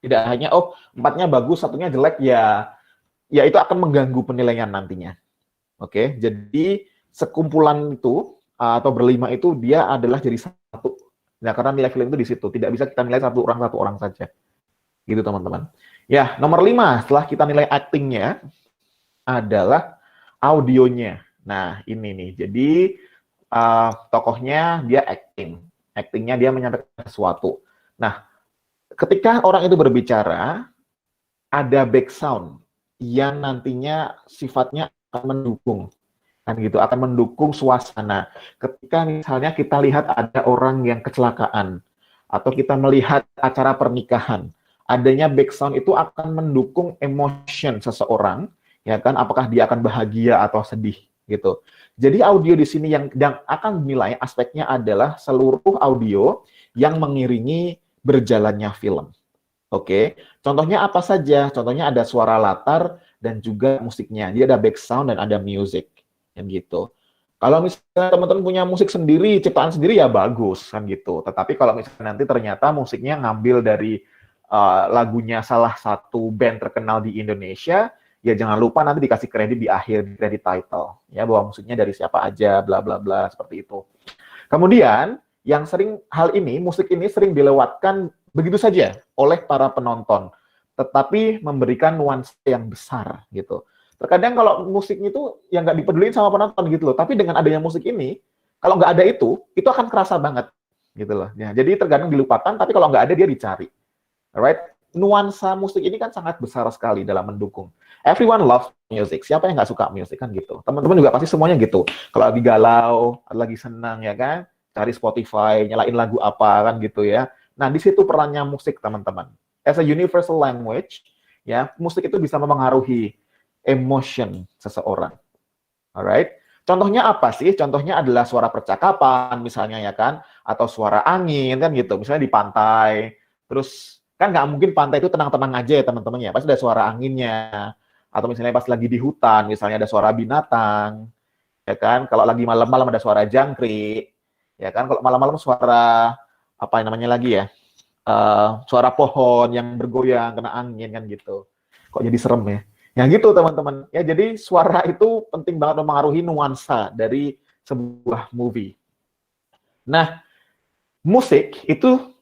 Tidak hanya, 4-nya bagus, satunya jelek, ya itu akan mengganggu penilaian nantinya. Oke, jadi sekumpulan itu, atau berlima itu, dia adalah jadi satu. Nah, karena nilai film itu di situ. Tidak bisa kita nilai satu orang saja. Gitu, teman-teman. Ya, nomor 5, setelah kita nilai actingnya, adalah audionya. Nah, ini nih. Jadi, tokohnya dia acting. Actingnya dia menyampaikan sesuatu. Nah, ketika orang itu berbicara, ada back sound yang nantinya sifatnya akan mendukung. Kan gitu, akan mendukung suasana. Ketika misalnya kita lihat ada orang yang kecelakaan, atau kita melihat acara pernikahan, adanya background itu akan mendukung emotion seseorang, ya kan? Apakah dia akan bahagia atau sedih, gitu. Jadi audio di sini yang akan dinilai aspeknya adalah seluruh audio yang mengiringi berjalannya film. Oke, contohnya apa saja? Contohnya ada suara latar dan juga musiknya. Jadi ada background dan ada music, yang gitu. Kalau misalnya teman-teman punya musik sendiri, ciptaan sendiri ya bagus, kan gitu. Tetapi kalau misalnya nanti ternyata musiknya ngambil dari lagunya salah satu band terkenal di Indonesia, ya jangan lupa nanti dikasih kredit di akhir, kredit title, ya bahwa musiknya dari siapa aja, bla bla bla, seperti itu. Kemudian yang sering hal ini, musik ini sering dilewatkan begitu saja oleh para penonton, tetapi memberikan nuansa yang besar gitu. Terkadang kalau musiknya itu yang nggak dipeduliin sama penonton gitu loh, tapi dengan adanya musik ini, kalau nggak ada itu akan kerasa banget gitu loh. Ya, jadi terkadang dilupakan, tapi kalau nggak ada dia dicari. Alright, nuansa musik ini kan sangat besar sekali dalam mendukung. Everyone loves music. Siapa yang nggak suka musik kan gitu. Teman-teman juga pasti semuanya gitu. Kalau lagi galau, lagi senang ya kan, cari Spotify, nyalain lagu apa kan gitu ya. Nah di situ perannya musik teman-teman. As a universal language, ya musik itu bisa mempengaruhi emotion seseorang. Alright. Contohnya apa sih? Contohnya adalah suara percakapan misalnya ya kan, atau suara angin kan gitu. Misalnya di pantai, terus kan nggak mungkin pantai itu tenang-tenang aja ya teman-teman ya, pasti ada suara anginnya, atau misalnya pas lagi di hutan, misalnya ada suara binatang, ya kan, kalau lagi malam-malam ada suara jangkrik, ya kan, kalau malam-malam suara, apa namanya lagi ya, suara pohon yang bergoyang, kena angin kan gitu, kok jadi serem ya, ya gitu teman-teman, ya jadi suara itu penting banget mempengaruhi nuansa dari sebuah movie. Nah, musik itu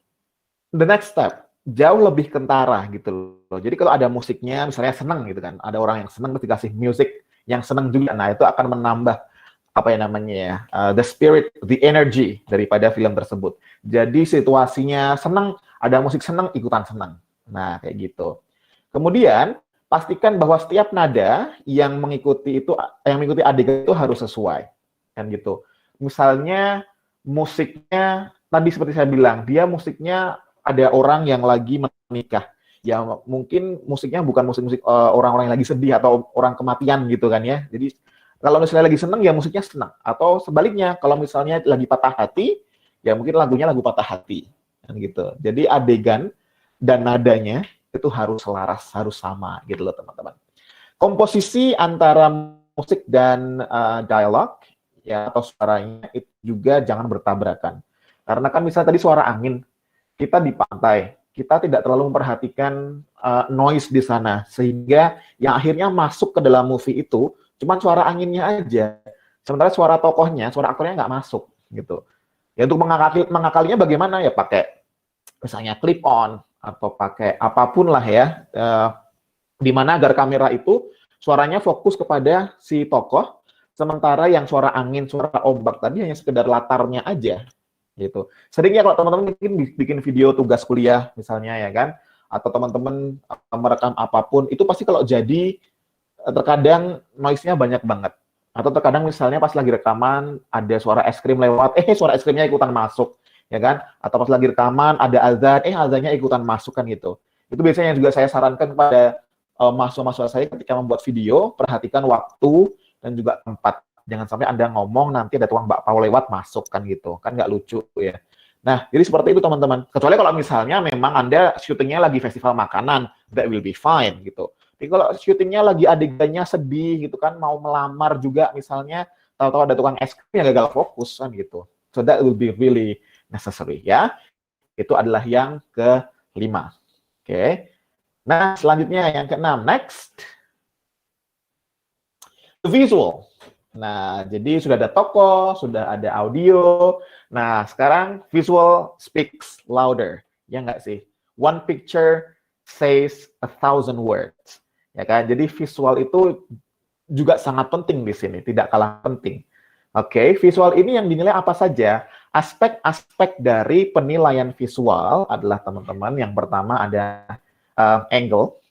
the next step, jauh lebih kentara gitu loh. Jadi kalau ada musiknya, misalnya senang gitu kan, ada orang yang senang terus dikasih musik yang senang juga, nah itu akan menambah apa ya namanya ya, the spirit, the energy daripada film tersebut. Jadi situasinya senang, ada musik senang, ikutan senang Nah, kayak gitu. Kemudian pastikan bahwa setiap nada yang mengikuti adegan itu harus sesuai, kan gitu. Misalnya musiknya tadi seperti saya bilang, dia musiknya ada orang yang lagi menikah. Ya mungkin musiknya bukan musik-musik orang-orang yang lagi sedih atau orang kematian gitu kan ya. Jadi kalau misalnya lagi seneng ya musiknya senang. Atau sebaliknya kalau misalnya lagi patah hati ya mungkin lagunya lagu patah hati kan gitu. Jadi adegan dan nadanya itu harus selaras, harus sama gitu loh teman-teman. Komposisi antara musik dan dialog ya atau suaranya itu juga jangan bertabrakan. Karena kan misalnya tadi suara angin, kita di pantai, kita tidak terlalu memperhatikan noise di sana, sehingga yang akhirnya masuk ke dalam movie itu cuma suara anginnya aja. Sementara suara tokohnya, suara aktornya nggak masuk gitu. Ya untuk mengakalinya bagaimana ya pakai misalnya clip on atau pakai apapun lah ya, di mana agar kamera itu suaranya fokus kepada si tokoh, sementara yang suara angin, suara ombak tadi hanya sekedar latarnya aja gitu. Seringnya kalau teman-teman mungkin bikin video tugas kuliah misalnya ya kan, atau teman-teman merekam apapun, itu pasti kalau jadi terkadang noise-nya banyak banget. Atau terkadang misalnya pas lagi rekaman ada suara es krim lewat, suara es krimnya ikutan masuk, ya kan? Atau pas lagi rekaman ada azan, azannya ikutan masuk kan gitu. Itu biasanya juga saya sarankan kepada mahasiswa-mahasiswa saya ketika membuat video, perhatikan waktu dan juga tempat. Jangan sampai Anda ngomong nanti ada tukang bakpao lewat masuk kan gitu. Kan nggak lucu ya. Nah, jadi seperti itu teman-teman. Kecuali kalau misalnya memang Anda syutingnya lagi festival makanan, that will be fine gitu. Tapi kalau syutingnya lagi adegannya sedih gitu kan, mau melamar juga misalnya, tahu-tahu ada tukang es krim yang gagal fokus kan gitu. So that will be really necessary ya. Itu adalah yang kelima. Oke. Nah, selanjutnya yang keenam. Next. The visual. Nah, jadi sudah ada tokoh, sudah ada audio. Nah, sekarang visual speaks louder. Ya nggak sih? One picture says 1,000 words. Ya kan? Jadi visual itu juga sangat penting di sini, tidak kalah penting. Oke, visual ini yang dinilai apa saja? Aspek-aspek dari penilaian visual adalah teman-teman, yang pertama ada angle.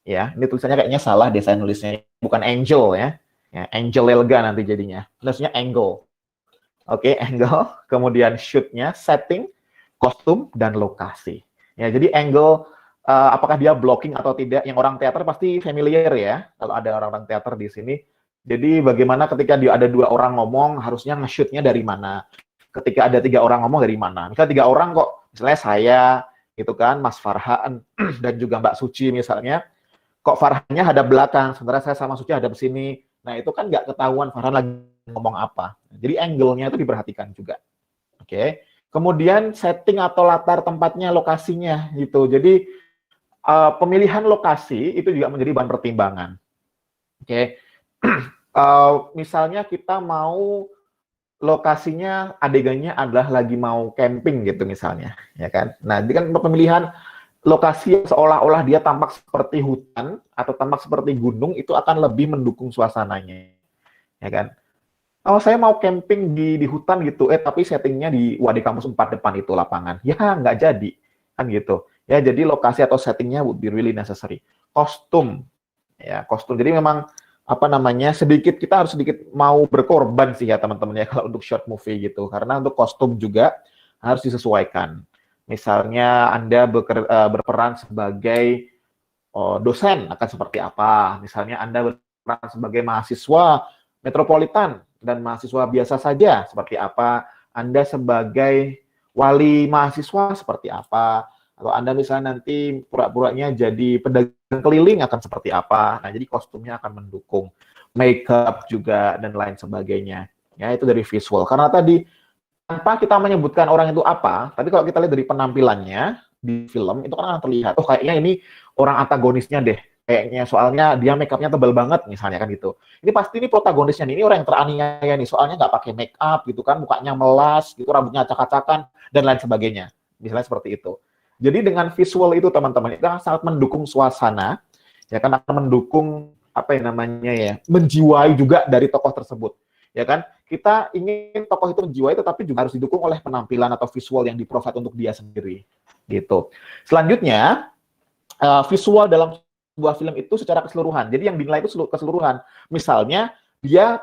Ya, ini tulisannya kayaknya salah desain nulisnya, bukan angel ya. Ya, Angel Elga nanti jadinya. Maksudnya angle. Oke, angle. Kemudian shoot-nya, setting, kostum, dan lokasi. Ya, jadi angle, apakah dia blocking atau tidak, yang orang teater pasti familiar ya, kalau ada orang-orang teater di sini. Jadi bagaimana ketika dia ada 2 orang ngomong, harusnya nge-shoot-nya dari mana. Ketika ada 3 orang ngomong dari mana. Misalnya 3 orang kok, misalnya saya, gitu kan, Mas Farhan, dan juga Mbak Suci misalnya, kok Farhannya hadap belakang, sementara saya sama Suci hadap sini. Nah, itu kan nggak ketahuan Farhan lagi ngomong apa. Jadi angle-nya itu diperhatikan juga. Oke. Kemudian setting atau latar tempatnya, lokasinya gitu. Jadi pemilihan lokasi itu juga menjadi bahan pertimbangan. Oke. Misalnya kita mau lokasinya adegannya adalah lagi mau camping gitu misalnya, ya kan. Nah, ini kan pemilihan lokasi yang seolah-olah dia tampak seperti hutan atau tampak seperti gunung itu akan lebih mendukung suasananya, ya kan? Oh, saya mau camping di hutan gitu, tapi settingnya di Wadi Kampus 4 depan itu lapangan, ya nggak jadi, kan gitu. Ya, jadi lokasi atau settingnya would be really necessary. Kostum, ya kostum. Jadi memang apa namanya kita harus sedikit mau berkorban sih ya teman-teman ya kalau untuk short movie gitu, karena untuk kostum juga harus disesuaikan. Misalnya Anda berperan sebagai dosen akan seperti apa. Misalnya Anda berperan sebagai mahasiswa metropolitan dan mahasiswa biasa saja seperti apa. Anda sebagai wali mahasiswa seperti apa. Atau Anda misalnya nanti pura-puranya jadi pedagang keliling akan seperti apa. Nah, jadi kostumnya akan mendukung. Makeup juga dan lain sebagainya. Ya, itu dari visual. Karena tadi tanpa kita menyebutkan orang itu apa, tapi kalau kita lihat dari penampilannya di film, itu kan akan terlihat, oh kayaknya ini orang antagonisnya deh, kayaknya soalnya dia make up-nya tebal banget, misalnya kan gitu. Ini pasti ini protagonisnya nih, ini orang yang teraniaya nih, soalnya nggak pakai make up gitu kan, mukanya melas, gitu, rambutnya acak-acakan, dan lain sebagainya. Misalnya seperti itu. Jadi dengan visual itu teman-teman, itu sangat mendukung suasana, ya kan, akan mendukung, apa yang namanya ya, menjiwai juga dari tokoh tersebut. Ya kan, kita ingin tokoh itu menjiwai, tetapi juga harus didukung oleh penampilan atau visual yang di-provide untuk dia sendiri, gitu. Selanjutnya, visual dalam sebuah film itu secara keseluruhan. Jadi yang dinilai itu keseluruhan. Misalnya dia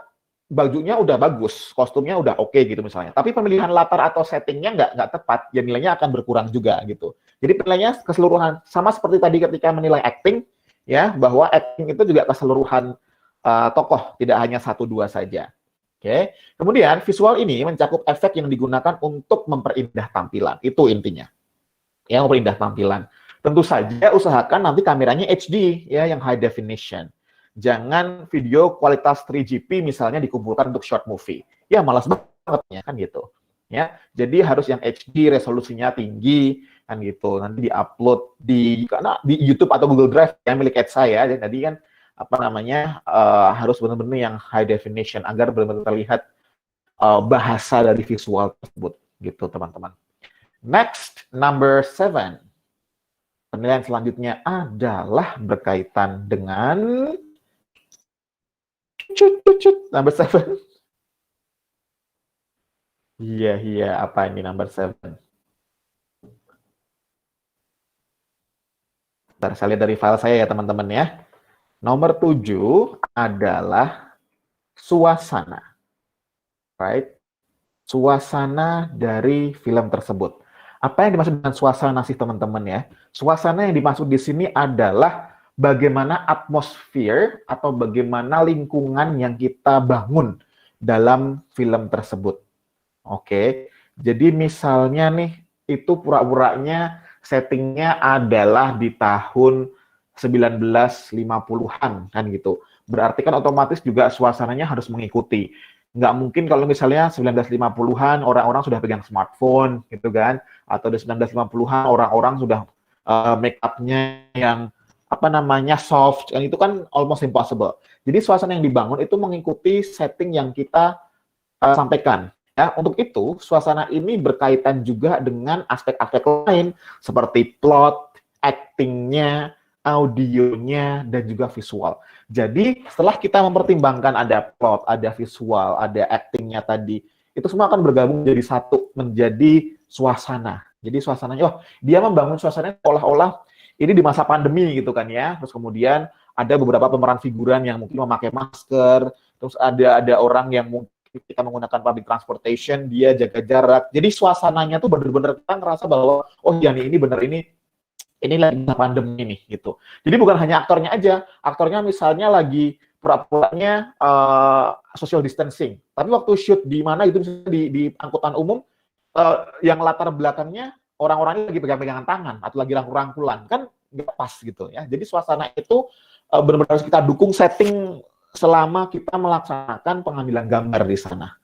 bajunya udah bagus, kostumnya udah oke gitu misalnya. Tapi pemilihan latar atau settingnya nggak tepat, ya nilainya akan berkurang juga gitu. Jadi penilaiannya keseluruhan. Sama seperti tadi ketika menilai acting, ya bahwa acting itu juga keseluruhan tokoh, tidak hanya 1-2 saja. Oke. Kemudian visual ini mencakup efek yang digunakan untuk memperindah tampilan. Itu intinya. Ya, memperindah tampilan. Tentu saja usahakan nanti kameranya HD ya, yang high definition. Jangan video kualitas 3GP misalnya dikumpulkan untuk short movie. Ya malas banget ya kan gitu. Ya, jadi harus yang HD, resolusinya tinggi kan gitu. Nanti diupload karena di YouTube atau Google Drive yang milik saya. Jadi tadi kan harus benar-benar yang high definition agar benar-benar terlihat bahasa dari visual tersebut gitu teman-teman. Next, number 7. Penilaian selanjutnya adalah berkaitan dengan number 7. Iya, apa ini number 7? Bentar, saya lihat dari file saya ya teman-teman ya. Nomor 7 adalah suasana. Right? Suasana dari film tersebut. Apa yang dimaksud dengan suasana sih teman-teman ya? Suasana yang dimaksud di sini adalah bagaimana atmosfer atau bagaimana lingkungan yang kita bangun dalam film tersebut. Oke, jadi misalnya nih, itu pura-puranya settingnya adalah di tahun 1950-an kan gitu. Berarti kan otomatis juga suasananya harus mengikuti. Nggak mungkin kalau misalnya 1950-an orang-orang sudah pegang smartphone gitu kan, atau di 1950-an orang-orang sudah make up-nya yang soft, dan itu kan almost impossible. Jadi suasana yang dibangun itu mengikuti setting yang kita sampaikan. Ya, untuk itu suasana ini berkaitan juga dengan aspek-aspek lain seperti plot, acting-nya, audionya, dan juga visual. Jadi setelah kita mempertimbangkan ada plot, ada visual, ada acting-nya tadi, itu semua akan bergabung jadi satu, menjadi suasana. Jadi suasananya, dia membangun suasana seolah-olah ini di masa pandemi gitu kan ya. Terus kemudian ada beberapa pemeran figuran yang mungkin memakai masker, terus ada orang yang mungkin kita menggunakan public transportation, dia jaga jarak. Jadi suasananya tuh benar-benar kita ngerasa bahwa ya ini benar ini lagi pandemi nih gitu. Jadi bukan hanya aktornya aja, aktornya misalnya lagi pura-puranya social distancing, tapi waktu shoot di mana itu di angkutan umum, yang latar belakangnya orang-orangnya lagi pegang-pegangan tangan atau lagi rangkul-rangkulan, kan nggak pas gitu ya. Jadi suasana itu benar-benar harus kita dukung setting selama kita melaksanakan pengambilan gambar di sana.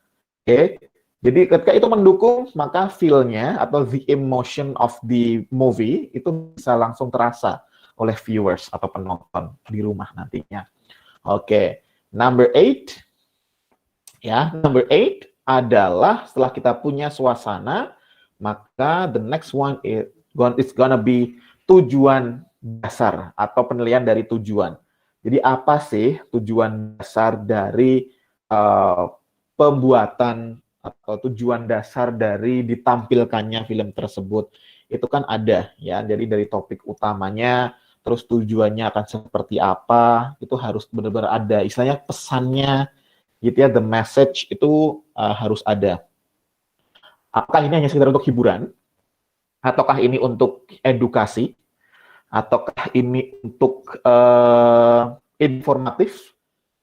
Oke. Jadi ketika itu mendukung, maka feel-nya atau the emotion of the movie itu bisa langsung terasa oleh viewers atau penonton di rumah nantinya. Oke, number 8. Ya, number 8 adalah setelah kita punya suasana, maka the next one is gonna be tujuan dasar atau penilaian dari tujuan. Jadi apa sih tujuan dasar dari pembuatan atau tujuan dasar dari ditampilkannya film tersebut? Itu kan ada ya, jadi dari topik utamanya, terus tujuannya akan seperti apa, itu harus benar-benar ada, istilahnya pesannya gitu ya, the message itu harus ada. Apakah ini hanya sekedar untuk hiburan, ataukah ini untuk edukasi, ataukah ini untuk informatif,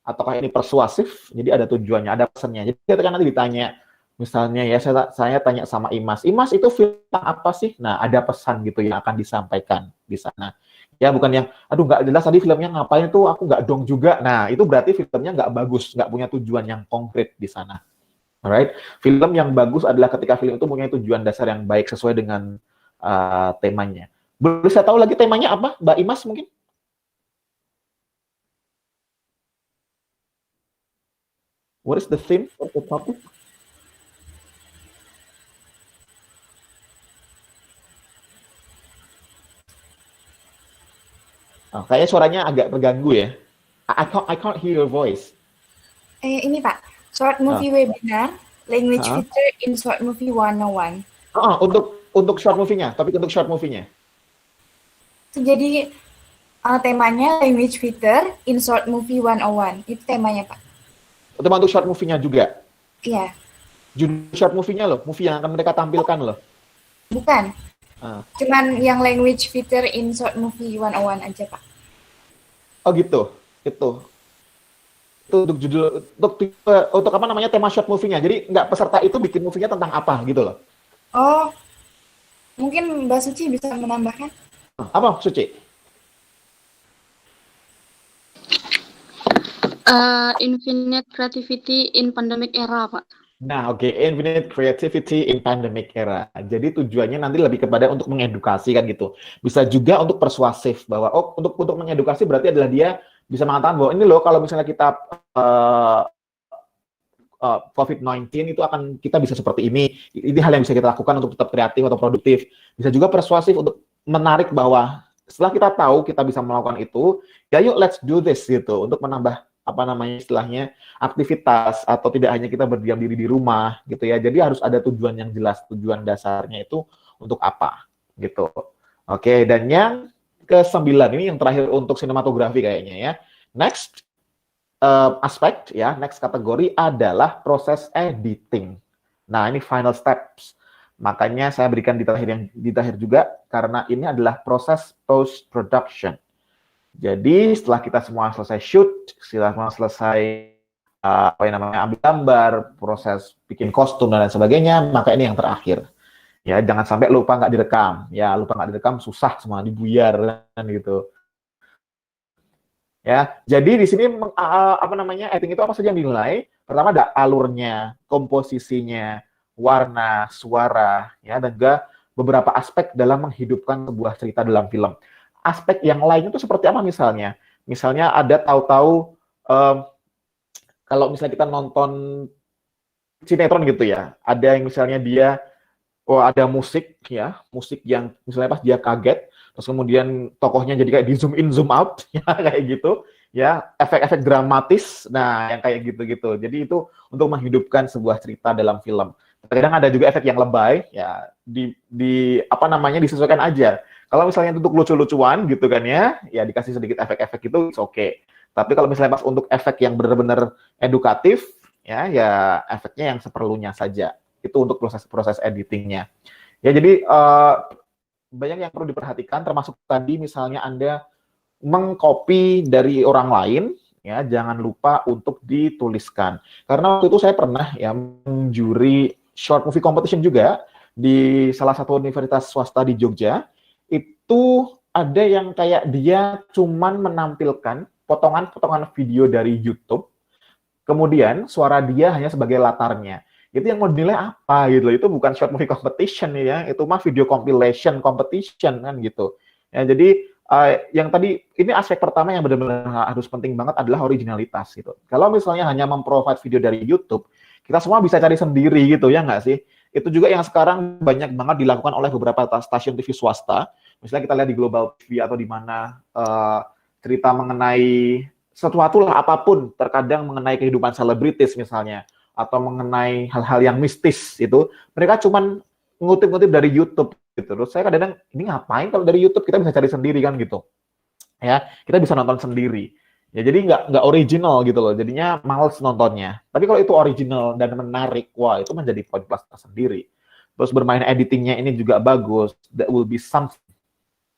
ataukah ini persuasif? Jadi ada tujuannya, ada pesannya. Jadi kita kan nanti ditanya, misalnya ya saya tanya sama Imas itu film apa sih? Nah, ada pesan gitu yang akan disampaikan di sana. Ya bukan yang, aduh nggak jelas tadi filmnya ngapain tuh, aku nggak dong juga. Nah, itu berarti filmnya nggak bagus, nggak punya tujuan yang konkret di sana. Alright, film yang bagus adalah ketika film itu punya tujuan dasar yang baik sesuai dengan temanya. Boleh saya tahu lagi temanya apa, Mbak Imas mungkin? What is the theme of the topic? Kayaknya suaranya agak terganggu ya. I can't hear your voice. Ini Pak, short movie webinar, language feature in short movie 101. Untuk short movie-nya, tapi untuk short movie-nya. Jadi temanya language feature in short movie 101. Itu temanya, Pak. Tema untuk short movie-nya juga. Iya. Judul short movie-nya loh, movie yang akan mereka tampilkan loh. Bukan. Ah. Cuman yang language feature in short movie 101 aja, Pak. Oh gitu. Itu untuk judul untuk apa namanya tema short movie-nya. Jadi nggak peserta itu bikin movie-nya tentang apa gitu loh. Oh. Mungkin Mbak Suci bisa menambahkan? Apa Suci? Infinite creativity in pandemic era, Pak. Nah, oke, infinite creativity in pandemic era. Jadi tujuannya nanti lebih kepada untuk mengedukasi kan gitu. Bisa juga untuk persuasif bahwa untuk mengedukasi berarti adalah dia bisa mengatakan bahwa ini loh kalau misalnya kita COVID-19 itu akan kita bisa seperti ini. Ini hal yang bisa kita lakukan untuk tetap kreatif atau produktif. Bisa juga persuasif untuk menarik bahwa setelah kita tahu kita bisa melakukan itu, ya yuk let's do this gitu untuk menambah apa namanya istilahnya aktivitas atau tidak hanya kita berdiam diri di rumah gitu ya. Jadi harus ada tujuan yang jelas, tujuan dasarnya itu untuk apa gitu. Oke, dan yang ke-9 ini yang terakhir untuk sinematografi kayaknya ya. Next aspek ya, next kategori adalah proses editing. Nah, ini final steps. Makanya saya berikan di terakhir juga karena ini adalah proses post production. Jadi setelah kita semua selesai shoot, setelah selesai ambil gambar, proses bikin kostum dan lain sebagainya, maka ini yang terakhir. Ya, jangan sampai lupa nggak direkam. Ya, lupa nggak direkam susah semua dibuyar kan gitu. Ya, jadi di sini editing itu apa saja yang dinilai? Pertama ada alurnya, komposisinya, warna, suara, ya, dan juga beberapa aspek dalam menghidupkan sebuah cerita dalam film. Aspek yang lain itu seperti apa misalnya? Misalnya ada tahu-tahu kalau misalnya kita nonton sinetron gitu ya, ada yang misalnya dia ada musik ya, musik yang misalnya pas dia kaget, terus kemudian tokohnya jadi kayak di zoom in zoom out ya kayak gitu ya, efek-efek dramatis, nah yang kayak gitu-gitu. Jadi itu untuk menghidupkan sebuah cerita dalam film. Kadang ada juga efek yang lebay ya, disesuaikan aja. Kalau misalnya untuk lucu-lucuan gitu kan ya dikasih sedikit efek-efek itu oke. Okay. Tapi kalau misalnya pas untuk efek yang benar-benar edukatif ya efeknya yang seperlunya saja. Itu untuk proses editingnya. Ya, jadi banyak yang perlu diperhatikan, termasuk tadi misalnya Anda mengcopy dari orang lain, ya jangan lupa untuk dituliskan. Karena waktu itu saya pernah ya menjuri short movie competition juga di salah satu universitas swasta di Jogja. Itu ada yang kayak dia cuman menampilkan potongan-potongan video dari YouTube, kemudian suara dia hanya sebagai latarnya. Itu yang mau dinilai apa gitu, itu bukan short movie competition ya, itu mah video compilation competition kan gitu. Ya, jadi yang tadi ini aspek pertama yang benar-benar harus penting banget adalah originalitas gitu. Kalau misalnya hanya memprovide video dari YouTube, kita semua bisa cari sendiri gitu ya nggak sih? Itu juga yang sekarang banyak banget dilakukan oleh beberapa stasiun TV swasta. Misalnya kita lihat di Global TV atau di mana cerita mengenai sesuatu lah apapun, terkadang mengenai kehidupan selebritis misalnya, atau mengenai hal-hal yang mistis itu, mereka cuman ngutip-ngutip dari YouTube gitu. Terus saya kadang ini ngapain kalau dari YouTube kita bisa cari sendiri kan gitu. Ya, kita bisa nonton sendiri. Ya jadi nggak original gitu loh. Jadinya males nontonnya. Tapi kalau itu original dan menarik, wah itu menjadi poin plus tersendiri. Terus bermain editingnya ini juga bagus. That will be something.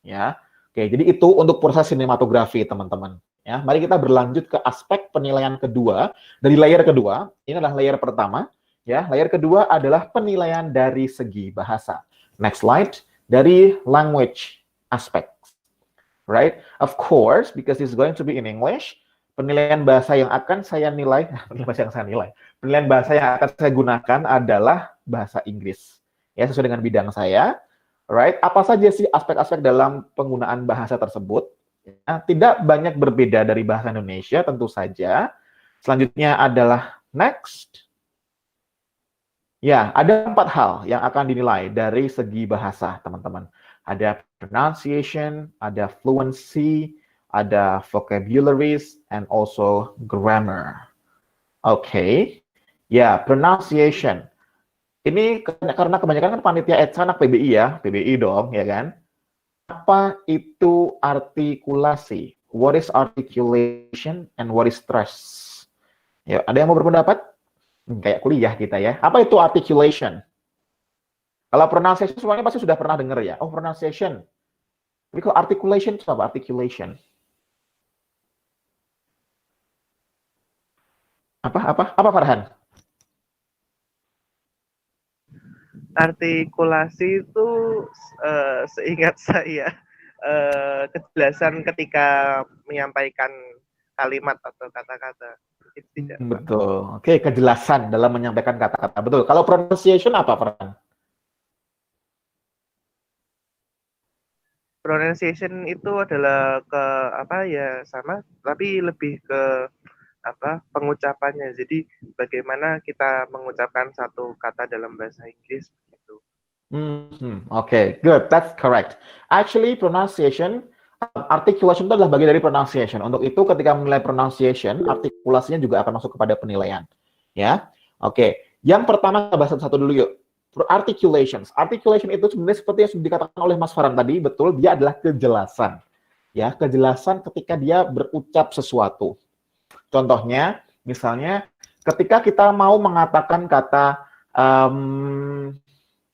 Ya. Oke, jadi itu untuk proses sinematografi teman-teman. Ya, mari kita berlanjut ke aspek penilaian kedua dari layer kedua. Ini adalah layer pertama. Ya, layer kedua adalah penilaian dari segi bahasa. Next slide, dari language aspect. Right? Of course, because it's going to be in English, penilaian bahasa yang akan saya nilai, penilaian bahasa yang akan saya gunakan adalah bahasa Inggris. Ya, sesuai dengan bidang saya. Right? Apa saja sih aspek-aspek dalam penggunaan bahasa tersebut? Ya, tidak banyak berbeda dari bahasa Indonesia, tentu saja. Selanjutnya adalah next. Ya, ada 4 hal yang akan dinilai dari segi bahasa, teman-teman. Ada pronunciation, ada fluency, ada vocabularies, and also grammar. Oke. Ya, pronunciation. Ini karena kebanyakan kan panitia ETSA anak PBI ya, PBI dong, ya kan? Apa itu artikulasi? What is articulation and what is stress? Ya, ada yang mau berpendapat? Kayak kuliah kita ya. Apa itu articulation? Kalau pronunciation semuanya pasti sudah pernah dengar ya. Oh, pronunciation. Tapi kalau articulation itu apa? Articulation. Apa Farhan? Artikulasi itu seingat saya kejelasan ketika menyampaikan kalimat atau kata-kata. Tidak. Betul. Oke, kejelasan dalam menyampaikan kata-kata. Betul. Kalau pronunciation apa, Farhan? Pronunciation itu adalah sama, tapi lebih ke pengucapannya. Jadi bagaimana kita mengucapkan satu kata dalam bahasa Inggris gitu. Okay, good. That's correct. Actually, pronunciation, articulation itu adalah bagian dari pronunciation. Untuk itu, ketika menilai pronunciation, artikulasinya juga akan masuk kepada penilaian. Ya, oke. Yang pertama, kita bahas satu-satu dulu yuk. Articulations. Articulation itu sebenarnya seperti yang sudah dikatakan oleh Mas Farhan tadi, betul, dia adalah kejelasan. Ya, kejelasan ketika dia berucap sesuatu. Contohnya, misalnya, ketika kita mau mengatakan kata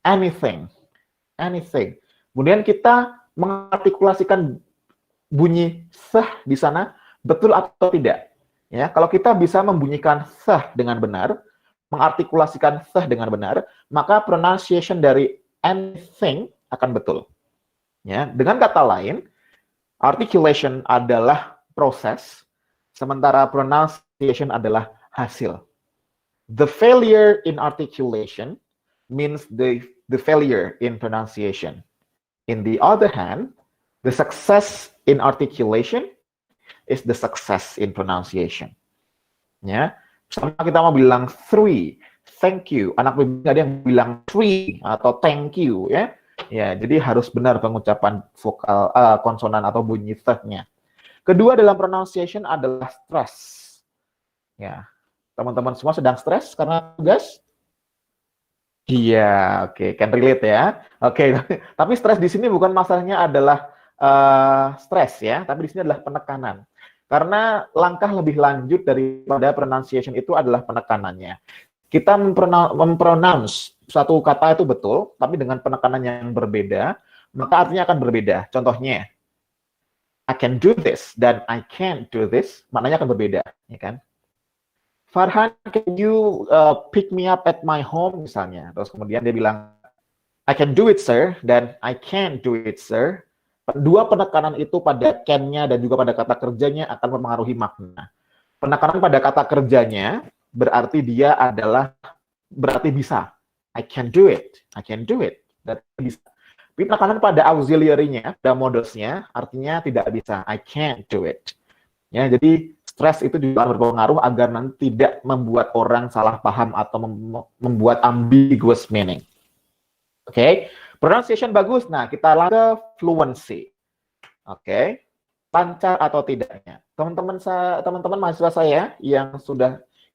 anything. Kemudian kita mengartikulasikan bunyi seh di sana, betul atau tidak? Ya, kalau kita bisa membunyikan seh dengan benar, mengartikulasikan seh dengan benar, maka pronunciation dari anything akan betul. Ya, dengan kata lain, articulation adalah proses, sementara pronunciation adalah hasil. The failure in articulation means the failure in pronunciation. In the other hand, the success in articulation is the success in pronunciation. Ya, sama kita mau bilang three, thank you. Anak baby ada yang bilang three atau thank you, ya. Ya, jadi harus benar pengucapan vokal konsonan atau bunyi th-nya. Kedua dalam pronunciation adalah stress. Ya, teman-teman semua sedang stres karena tugas? Iya, oke, can relate ya. Oke, tapi stres di sini bukan masalahnya adalah stres ya, tapi di sini adalah penekanan. Karena langkah lebih lanjut daripada pronunciation itu adalah penekanannya. Kita mempronounce suatu kata itu betul, tapi dengan penekanan yang berbeda, maka artinya akan berbeda. Contohnya, I can do this dan I can't do this, maknanya akan berbeda, ya kan? Farhan, can you pick me up at my home, misalnya. Terus kemudian dia bilang, I can do it, sir, dan I can't do it, sir. Dua penekanan itu pada can-nya dan juga pada kata kerjanya akan mempengaruhi makna. Penekanan pada kata kerjanya berarti dia berarti bisa. I can do it, berarti bisa. Tapi penekanan pada auxiliary-nya, pada modusnya, artinya tidak bisa. I can't do it. Ya, jadi stres itu juga berpengaruh agar nanti tidak membuat orang salah paham atau membuat ambiguous meaning. Oke, pronunciation bagus. Nah, kita lanjut ke fluency. Oke, lancar atau tidaknya. Teman-teman mahasiswa saya yang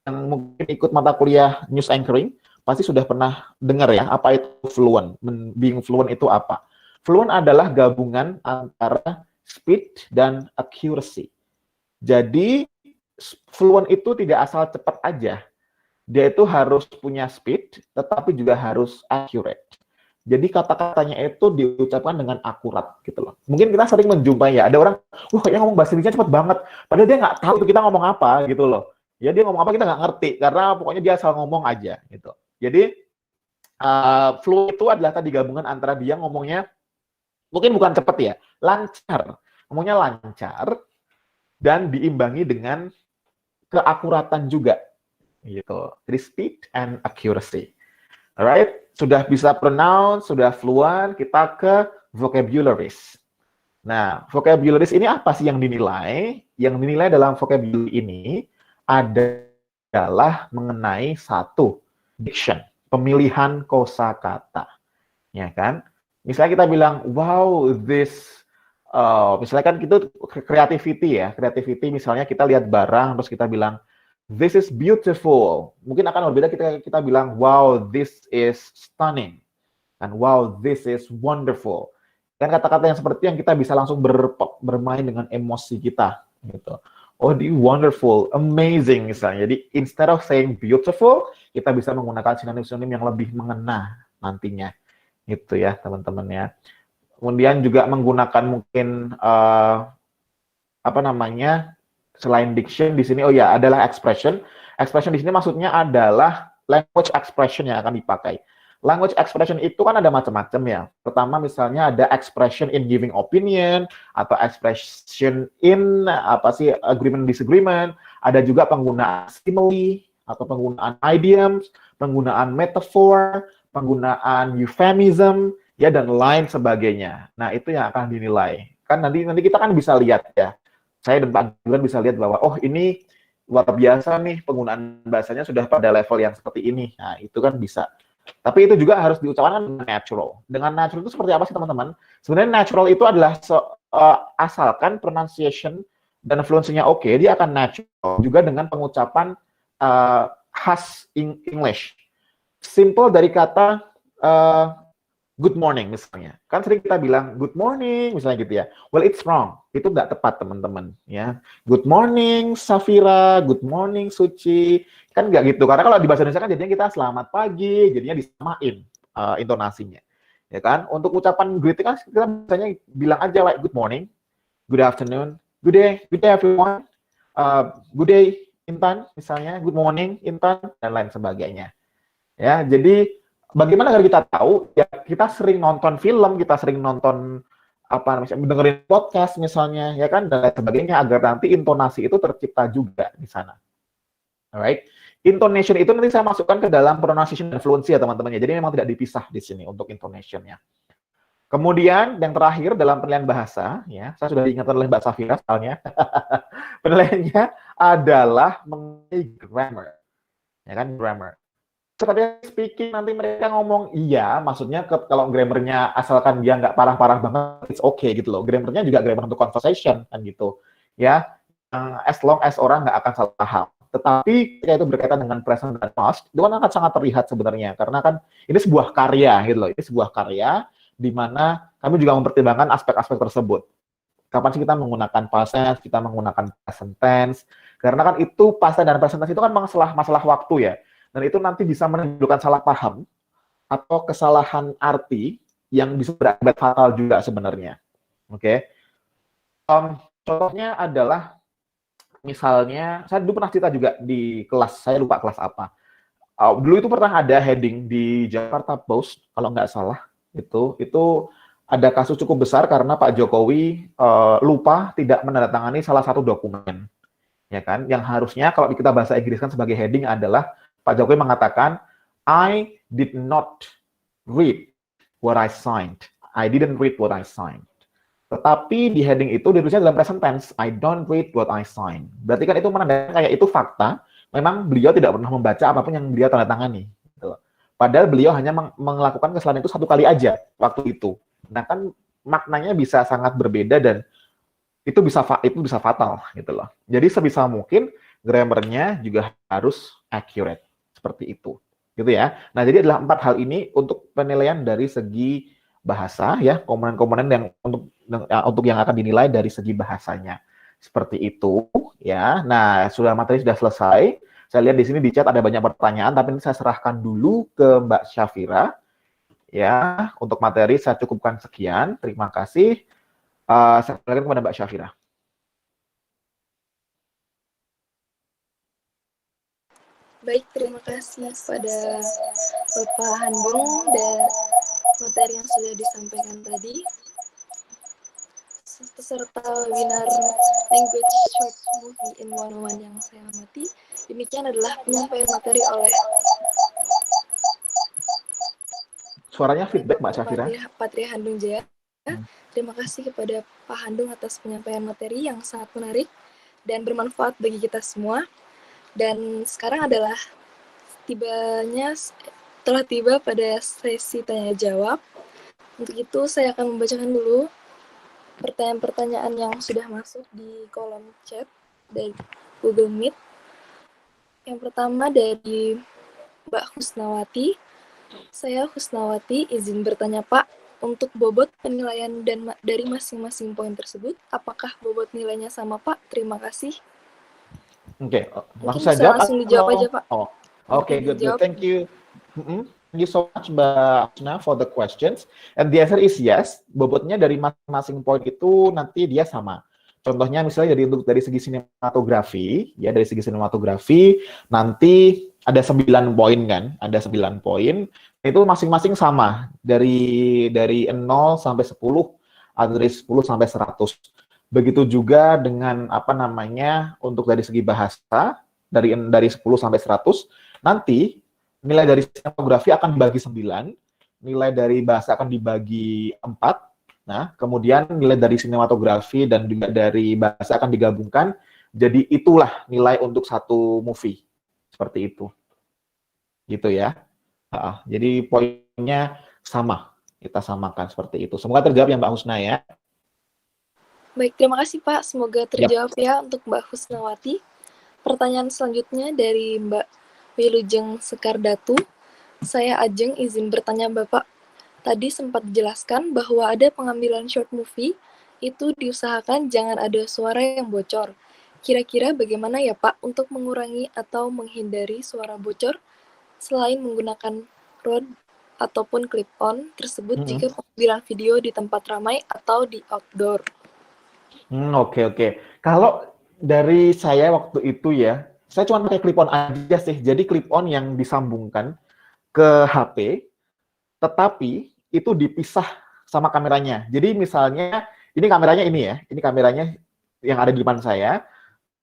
mungkin ikut mata kuliah news anchoring pasti sudah pernah dengar ya apa itu fluent. Being fluent itu apa? Fluent adalah gabungan antara speed dan accuracy. Jadi, fluent itu tidak asal cepat aja. Dia itu harus punya speed, tetapi juga harus accurate. Jadi, kata-katanya itu diucapkan dengan akurat, gitu loh. Mungkin kita sering menjumpai ya, ada orang, wah kayaknya ngomong bahasa Inggrisnya cepat banget. Padahal dia nggak tahu itu kita ngomong apa, gitu loh. Ya, dia ngomong apa kita nggak ngerti, karena pokoknya dia asal ngomong aja, gitu. Jadi, fluent itu adalah tadi gabungan antara dia ngomongnya, mungkin bukan cepat ya, lancar. Ngomongnya lancar, dan diimbangi dengan keakuratan juga, gitu. Jadi speed and accuracy. Alright, sudah bisa pronounce, sudah fluent, kita ke vocabularies. Nah, vocabularies ini apa sih yang dinilai? Yang dinilai dalam vocabulary ini adalah mengenai satu, diction, pemilihan kosakata, ya kan? Misalnya kita bilang, wow, this misalnya kan itu creativity ya, creativity misalnya kita lihat barang terus kita bilang this is beautiful, mungkin akan berbeda kita bilang wow this is stunning, and wow this is wonderful. Kan kata-kata yang seperti yang kita bisa langsung bermain dengan emosi kita gitu. Oh, di wonderful, amazing misalnya. Jadi instead of saying beautiful, kita bisa menggunakan sinonim-sinonim yang lebih mengena nantinya. Gitu ya, teman-teman ya. Kemudian juga menggunakan mungkin apa namanya? Selain diction di sini adalah expression. Expression di sini maksudnya adalah language expression yang akan dipakai. Language expression itu kan ada macam-macam ya. Pertama misalnya ada expression in giving opinion atau expression in agreement disagreement. Ada juga penggunaan simile atau penggunaan idioms, penggunaan metaphor, penggunaan euphemism ya dan lain sebagainya. Nah, itu yang akan dinilai. Kan nanti kita kan bisa lihat ya. Saya dan Pak Gibran bisa lihat bahwa ini luar biasa nih penggunaan bahasanya sudah pada level yang seperti ini. Nah, itu kan bisa. Tapi itu juga harus diucapkan dengan natural. Dengan natural itu seperti apa sih teman-teman? Sebenarnya natural itu adalah asalkan pronunciation dan fluency-nya oke, dia akan natural. Juga dengan pengucapan khas English. Simple dari kata good morning misalnya. Kan sering kita bilang good morning misalnya gitu ya. Well, it's wrong. Itu nggak tepat teman-teman ya. Good morning Safira, good morning Suci. Kan nggak gitu. Karena kalau di bahasa Indonesia kan jadinya kita selamat pagi, jadinya disamain intonasinya. Ya kan? Untuk ucapan greeting kan kita biasanya bilang aja like good morning, good afternoon, good day everyone, good day Intan misalnya, good morning Intan dan lain sebagainya. Ya, jadi bagaimana agar kita tahu? Ya, kita sering nonton film, kita sering nonton dengerin podcast misalnya, ya kan, dan lain sebagainya agar nanti intonasi itu tercipta juga di sana. Alright, intonation itu nanti saya masukkan ke dalam pronunciation dan fluency ya teman-teman ya. Jadi memang tidak dipisah di sini untuk intonationnya. Kemudian yang terakhir dalam penilaian bahasa, ya, saya sudah diingatkan oleh Mbak Safira soalnya, penilaiannya adalah mengenai grammar, ya kan, grammar. Seperti speaking nanti mereka ngomong iya, maksudnya kalau grammarnya asalkan dia nggak parah-parah banget, it's okay gitu loh. Grammarnya juga grammar untuk conversation kan gitu, ya. As long as orang nggak akan salah paham. Tetapi ketika itu berkaitan dengan present dan past, itu kan akan sangat terlihat sebenarnya karena kan ini sebuah karya gitu loh. Ini sebuah karya di mana kami juga mempertimbangkan aspek-aspek tersebut. Kapan sih kita menggunakan past tense, kita menggunakan present tense, karena kan itu past tense dan present tense itu kan masalah waktu ya. Dan itu nanti bisa menimbulkan salah paham atau kesalahan arti yang bisa berakibat fatal juga sebenarnya. Oke. Contohnya adalah misalnya, saya dulu pernah cerita juga di kelas, saya lupa kelas apa. Dulu itu pernah ada heading di Jakarta Post, kalau nggak salah, itu ada kasus cukup besar karena Pak Jokowi lupa tidak menandatangani salah satu dokumen. Ya kan? Yang harusnya kalau kita bahasa Inggris kan sebagai heading adalah Pak Jokowi mengatakan, I did not read what I signed. I didn't read what I signed. Tetapi di heading itu ditulisnya dalam present tense, I don't read what I signed. Berarti kan itu menandakan kayak itu fakta, memang beliau tidak pernah membaca apapun yang beliau tanda tangani. Gitu. Padahal beliau hanya melakukan kesalahan itu 1 kali aja waktu itu. Nah kan maknanya bisa sangat berbeda dan itu bisa fatal gitu loh. Jadi sebisa mungkin grammarnya juga harus accurate. Seperti itu, gitu ya. Nah, jadi adalah 4 hal ini untuk penilaian dari segi bahasa, ya, komponen-komponen yang untuk yang akan dinilai dari segi bahasanya. Seperti itu, ya. Nah, materi sudah selesai. Saya lihat di sini di chat ada banyak pertanyaan, tapi ini saya serahkan dulu ke Mbak Syafira, ya. Untuk materi saya cukupkan sekian. Terima kasih. Saya serahkan kepada Mbak Syafira. Baik, terima kasih kepada Bapak Handung dan materi yang sudah disampaikan tadi. Peserta webinar Language Short Movie in 101 yang saya hormati, demikian adalah penyampaian materi oleh Suaranya feedback Mbak Syafira. Patria Handung Jaya. Terima kasih kepada Pak Handung atas penyampaian materi yang sangat menarik dan bermanfaat bagi kita semua. Dan sekarang adalah telah tiba pada sesi tanya jawab. Untuk itu saya akan membacakan dulu pertanyaan-pertanyaan yang sudah masuk di kolom chat dari Google Meet. Yang pertama dari Mbak Husnawati. Saya Husnawati, izin bertanya Pak, Untuk bobot penilaian dari masing-masing poin tersebut, apakah bobot nilainya sama, Pak? Terima kasih. Oke, Mungkin langsung saya bisa jawab langsung dijawab atau aja, Pak. oh, Oke, okay, good. dijawab. Thank you. Thank you so much, Mbak Asna, for the questions. And the answer is yes. Bobotnya dari masing-masing poin itu nanti dia sama. Contohnya misalnya dari segi sinematografi, ya dari segi sinematografi nanti ada 9 poin kan, ada 9 poin. Itu masing-masing sama dari 0 sampai 10 atau dari 10 sampai 100. Begitu juga dengan apa namanya untuk dari segi bahasa dari 10 sampai 100 nanti nilai dari sinematografi akan dibagi 9, nilai dari bahasa akan dibagi 4. Nah, kemudian nilai dari sinematografi dan juga dari bahasa akan digabungkan jadi itulah nilai untuk satu movie. Seperti itu. Gitu ya. Jadi poinnya sama. Kita samakan seperti itu. Semoga terjawab ya Mbak Husna ya. Baik, terima kasih Pak. Semoga terjawab ya untuk Mbak Husnawati. Pertanyaan selanjutnya dari Mbak Wilujeng Sekardatu. Saya Ajeng izin bertanya Bapak. Tadi sempat dijelaskan bahwa ada pengambilan short movie, itu diusahakan jangan ada suara yang bocor. Kira-kira bagaimana ya Pak untuk mengurangi atau menghindari suara bocor selain menggunakan Rode ataupun clip-on tersebut jika pengambilan video di tempat ramai atau di outdoor? Oke. Kalau dari saya waktu itu ya, saya cuma pakai clip-on aja sih. Jadi clip-on yang disambungkan ke HP, tetapi itu dipisah sama kameranya. Jadi misalnya, ini kameranya ini ya, ini kameranya yang ada di depan saya,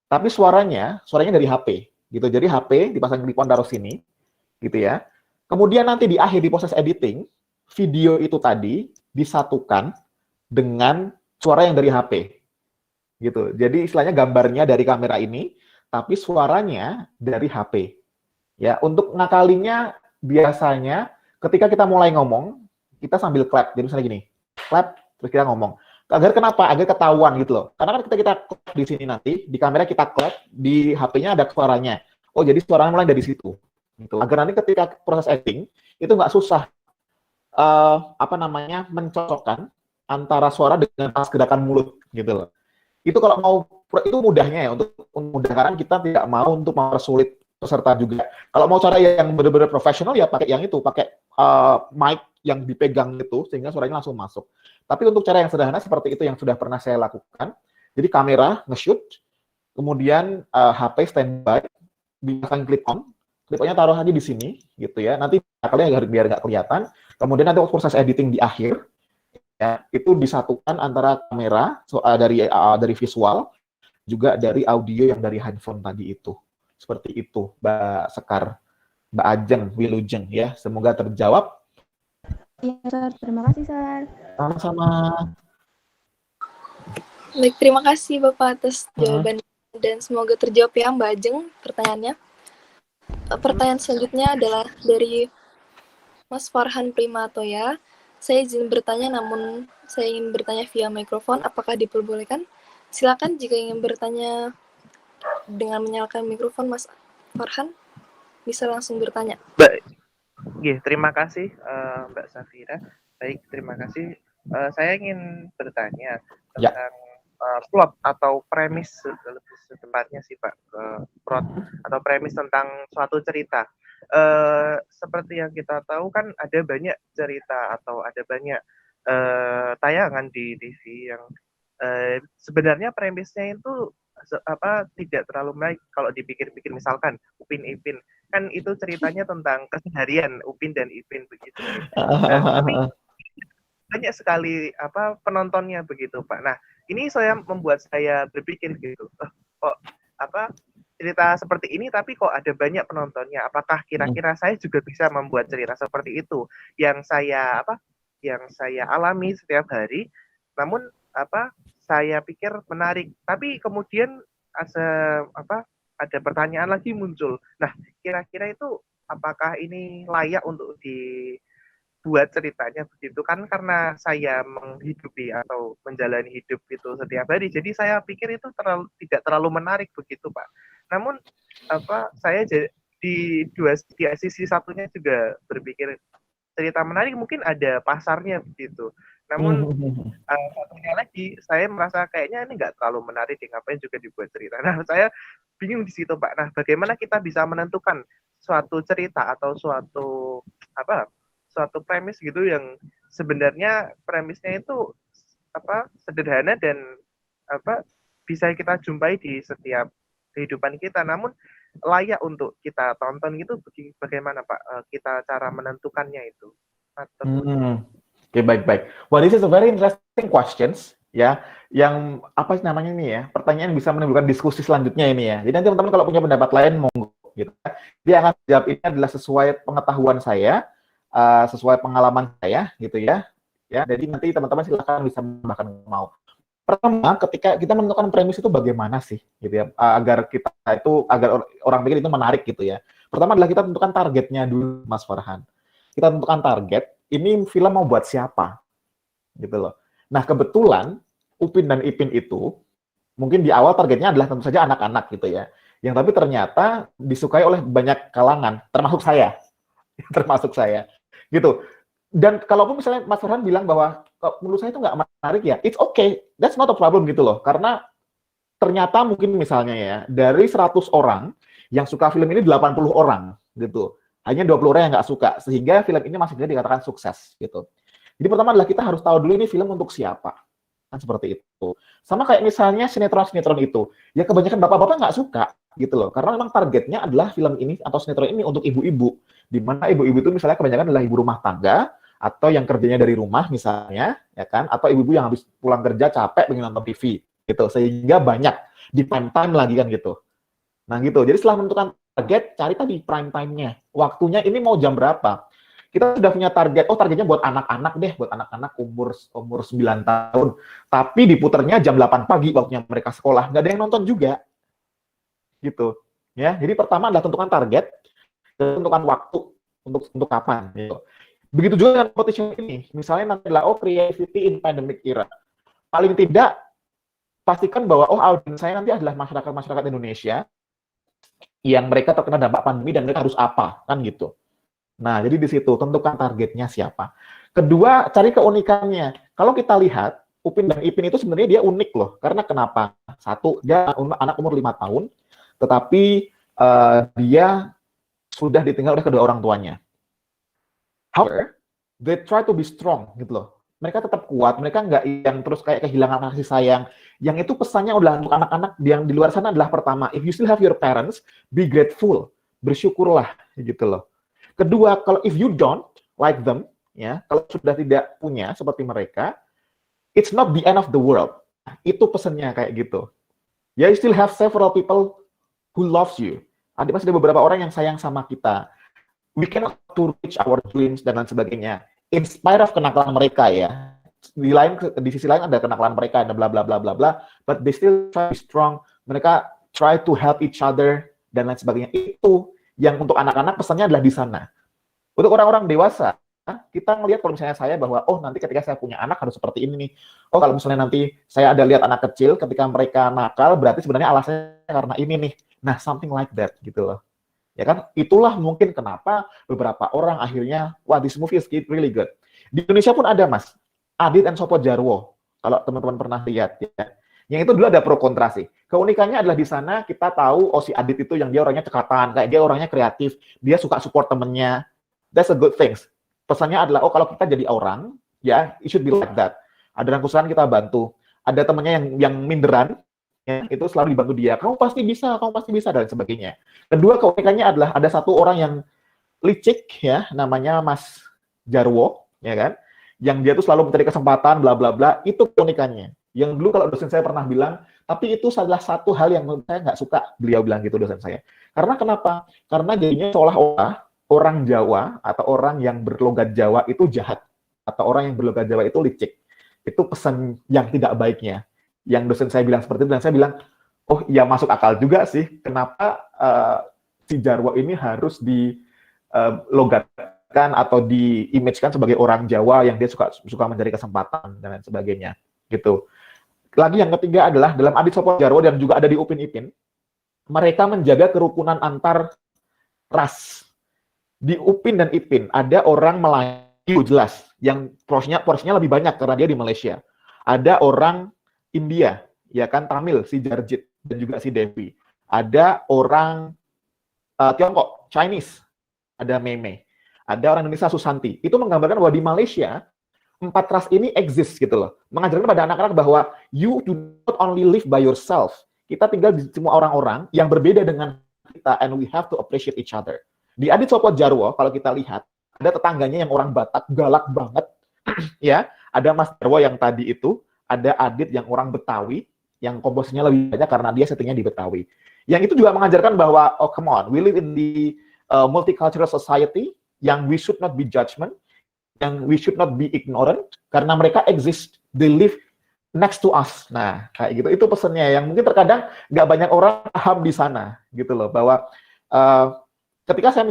tapi suaranya dari HP, gitu. Jadi HP dipasang clip-on taruh sini, gitu ya. Kemudian nanti di akhir di proses editing, video itu tadi disatukan dengan suara yang dari HP. Gitu. Jadi istilahnya gambarnya dari kamera ini, tapi suaranya dari HP. Ya, untuk ngakalinya biasanya ketika kita mulai ngomong, kita sambil clap. Jadi misalnya gini, clap terus kita ngomong. Agar kenapa? Agar ketahuan gitu loh. Karena kan ketika kita clap di sini nanti, di kamera kita clap, di HP-nya ada suaranya. Oh, jadi suaranya mulai dari situ. Gitu. Agar nanti ketika proses editing itu nggak susah mencocokkan antara suara dengan gerakan mulut gitu loh. Itu kalau mau itu mudahnya ya untuk memudahkan kita tidak mau untuk mempersulit peserta juga. Kalau mau cara yang benar-benar profesional ya pakai yang itu, pakai mic yang dipegang itu sehingga suaranya langsung masuk. Tapi untuk cara yang sederhana seperti itu yang sudah pernah saya lakukan. Jadi kamera nge-shoot, kemudian HP standby, dipasang clip-onnya taruh aja di sini gitu ya. Nanti kalian biar nggak kelihatan. Kemudian nanti proses editing di akhir ya, itu disatukan antara kamera dari visual juga dari audio yang dari handphone tadi itu. Seperti itu, Mbak Sekar, Mbak Ajeng, Wilujeng ya. Semoga terjawab. Iya, Sar. Terima kasih, Sar. Sama-sama. Baik, terima kasih Bapak atas jawaban dan semoga terjawab ya Mbak Ajeng pertanyaannya. Pertanyaan selanjutnya adalah dari Mas Farhan Primatoya. Saya izin bertanya, namun saya ingin bertanya via mikrofon. Apakah diperbolehkan? Silakan jika ingin bertanya dengan menyalakan mikrofon, Mas Farhan bisa langsung bertanya. Baik, terima kasih Mbak Safira. Baik, terima kasih. Saya ingin bertanya tentang plot atau premis lebih tepatnya sih Pak, plot atau premis tentang suatu cerita. Seperti yang kita tahu kan ada banyak cerita atau ada banyak tayangan di TV yang sebenarnya premisnya itu tidak terlalu baik kalau dipikir-pikir. Misalkan Upin Ipin kan itu ceritanya tentang keseharian Upin dan Ipin begitu. Tapi banyak sekali penontonnya begitu Pak. Nah ini membuat saya berpikir gitu, kok cerita seperti ini tapi kok ada banyak penontonnya. Apakah kira-kira saya juga bisa membuat cerita seperti itu yang saya alami setiap hari, namun saya pikir menarik, tapi kemudian ada pertanyaan lagi muncul. Nah, kira-kira itu apakah ini layak untuk dibuat ceritanya begitu kan, karena saya menghidupi atau menjalani hidup itu setiap hari. Jadi saya pikir itu tidak terlalu menarik begitu, Pak. Namun saya di sisi satunya juga berpikir cerita menarik mungkin ada pasarnya begitu. Namun satunya lagi, saya merasa kayaknya ini nggak terlalu menarik, ngapain juga dibuat cerita. Nah, saya bingung di situ, Pak. Nah, bagaimana kita bisa menentukan suatu cerita atau suatu premis gitu yang sebenarnya premisnya itu sederhana dan bisa kita jumpai di setiap kehidupan kita, namun layak untuk kita tonton gitu. Bagaimana Pak kita cara menentukannya itu? Oke, baik. Well, this is a very interesting questions ya, yang apa namanya ini ya, pertanyaan yang bisa menimbulkan diskusi selanjutnya ini ya. Jadi nanti teman-teman kalau punya pendapat lain monggo gitu. Dia akan jawab ini adalah sesuai pengetahuan saya, sesuai pengalaman saya gitu ya. Ya, jadi nanti teman-teman silakan bisa menambahkan mau. Pertama, ketika kita menentukan premis itu bagaimana sih gitu ya, agar orang pikir itu menarik gitu ya. Pertama adalah kita tentukan targetnya dulu, Mas Farhan. Kita tentukan target, ini film mau buat siapa gitu loh. Nah, kebetulan Upin dan Ipin itu mungkin di awal targetnya adalah tentu saja anak-anak gitu ya, yang tapi ternyata disukai oleh banyak kalangan, termasuk saya gitu. Dan kalaupun misalnya Mas Farhan bilang bahwa menurut saya itu nggak menarik ya, it's okay, that's not a problem gitu loh, karena ternyata mungkin misalnya ya, dari 100 orang yang suka film ini 80 orang gitu, hanya 20 orang yang nggak suka, sehingga film ini masih bisa dikatakan sukses gitu. Jadi pertama adalah kita harus tahu dulu ini film untuk siapa, kan seperti itu. Sama kayak misalnya sinetron itu, ya kebanyakan bapak-bapak nggak suka gitu loh, karena memang targetnya adalah film ini atau sinetron ini untuk ibu-ibu, di mana ibu-ibu itu misalnya kebanyakan adalah ibu rumah tangga, atau yang kerjanya dari rumah misalnya, ya kan, atau ibu-ibu yang habis pulang kerja capek pengen nonton TV gitu, sehingga banyak di prime time lagi kan gitu. Nah gitu, jadi setelah menentukan target, cari tadi prime time-nya, waktunya ini mau jam berapa. Kita sudah punya target, targetnya buat anak-anak deh, buat anak-anak umur 9 tahun, tapi diputernya jam 8 pagi waktunya mereka sekolah, nggak ada yang nonton juga gitu ya. Jadi pertama adalah tentukan target, tentukan waktu untuk kapan gitu. Begitu juga dengan competition ini. Misalnya nanti adalah creativity in pandemic era. Paling tidak pastikan bahwa audiens saya nanti adalah masyarakat Indonesia yang mereka terkena dampak pandemi dan mereka harus apa, kan gitu. Nah, jadi di situ tentukan targetnya siapa. Kedua, cari keunikannya. Kalau kita lihat Upin dan Ipin itu sebenarnya dia unik loh. Karena kenapa? Satu, dia anak umur 5 tahun, tetapi dia sudah ditinggal oleh kedua orang tuanya. However, they try to be strong gitu loh. Mereka tetap kuat, mereka nggak yang terus kayak kehilangan kasih sayang. Yang itu pesannya udah untuk anak-anak yang di luar sana adalah pertama, if you still have your parents, be grateful, bersyukurlah gitu loh. Kedua, kalau if you don't like them, ya, kalau sudah tidak punya seperti mereka, it's not the end of the world. Itu pesannya kayak gitu. Ya, you still have several people who loves you. Masih ada beberapa orang yang sayang sama kita. We cannot to reach our dreams dan lain sebagainya. In spite of kenakalan mereka ya. Di sisi lain ada kenakalan mereka, ada bla bla bla bla bla, but they still try to be strong. Mereka try to help each other dan lain sebagainya. Itu yang untuk anak-anak pesannya adalah di sana. Untuk orang-orang dewasa, kita ngelihat kalau misalnya saya bahwa nanti ketika saya punya anak harus seperti ini nih. Kalau misalnya nanti saya ada lihat anak kecil ketika mereka nakal, berarti sebenarnya alasannya karena ini nih. Nah, something like that gitu loh. Ya kan, itulah mungkin kenapa beberapa orang akhirnya, wah, this movie is really good. Di Indonesia pun ada, Mas, Adit and Sopo Jarwo, kalau teman-teman pernah lihat ya. Yang itu dulu ada pro kontra sih. Keunikannya adalah di sana kita tahu, si Adit itu yang dia orangnya cekatan, kayak dia orangnya kreatif, dia suka support temennya. That's a good thing. Pesannya adalah, kalau kita jadi orang, ya, it should be like that. Ada kesusahan kita bantu. Ada temennya yang minderan, ya, itu selalu dibantu dia. Kamu pasti bisa, dan sebagainya. Kedua, keunikannya adalah ada satu orang yang licik, ya, namanya Mas Jarwo, ya kan, yang dia tuh selalu mencari kesempatan, bla bla bla. Itu keunikannya. Yang dulu kalau dosen saya pernah bilang, tapi itu salah satu hal yang saya nggak suka. Beliau bilang gitu, dosen saya. Karena kenapa? Karena jadinya seolah-olah orang Jawa atau orang yang berlogat Jawa itu jahat, atau orang yang berlogat Jawa itu licik. Itu pesan yang tidak baiknya. Yang dosen saya bilang seperti itu, dan saya bilang, ya masuk akal juga sih, kenapa si Jarwo ini harus dilogatkan atau di-image-kan sebagai orang Jawa yang dia suka mencari kesempatan dan lain sebagainya, gitu. Lagi yang ketiga adalah dalam Adit Sopo Jarwo dan juga ada di Upin Ipin, mereka menjaga kerukunan antar ras. Di Upin dan Ipin ada orang Melayu jelas. Yang porsinya lebih banyak karena dia di Malaysia. Ada orang India, ya kan, Tamil, si Jarjit, dan juga si Devi. Ada orang Tiongkok, Chinese, ada Meme. Ada orang Indonesia, Susanti. Itu menggambarkan bahwa di Malaysia, 4 ras ini exist gitu loh. Mengajarkan pada anak-anak bahwa you do not only live by yourself. Kita tinggal di semua orang-orang yang berbeda dengan kita, and we have to appreciate each other. Di Adit Sopo Jarwo, kalau kita lihat, ada tetangganya yang orang Batak, galak banget. Ya, ada Mas Jarwo yang tadi itu, ada Adit yang orang Betawi, yang komposisinya lebih banyak karena dia settingnya di Betawi. Yang itu juga mengajarkan bahwa, oh come on, we live in the multicultural society, yang we should not be judgment, yang we should not be ignorant, karena mereka exist, they live next to us. Nah, kayak gitu. Itu pesannya yang mungkin terkadang nggak banyak orang paham di sana, gitu loh. Bahwa ketika saya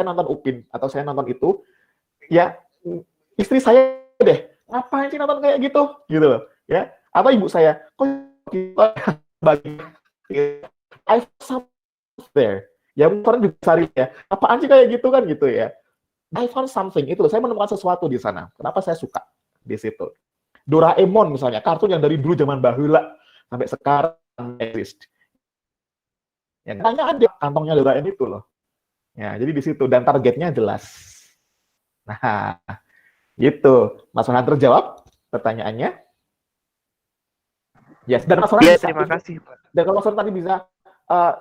nonton Upin, atau saya nonton itu, ya istri saya deh, ngapain sih nonton kayak gitu? Gitu loh. Ya, atau ibu saya, kok kita bagi I found there. Ya, mungkin juga cari ya, apaan sih kayak gitu kan gitu ya. I found something, itu loh, saya menemukan sesuatu di sana. Kenapa saya suka di situ? Doraemon misalnya, kartun yang dari dulu zaman bahula sampai sekarang exist. Yang hanya ada kantongnya Doraemon itu loh. Ya, jadi di situ dan targetnya jelas. Nah, gitu. Mas Farhan terjawab pertanyaannya? Yes, dan Mas Farhan Ya, bisa. terima kasih, Pak. Dan kalau Mas Farhan tadi bisa,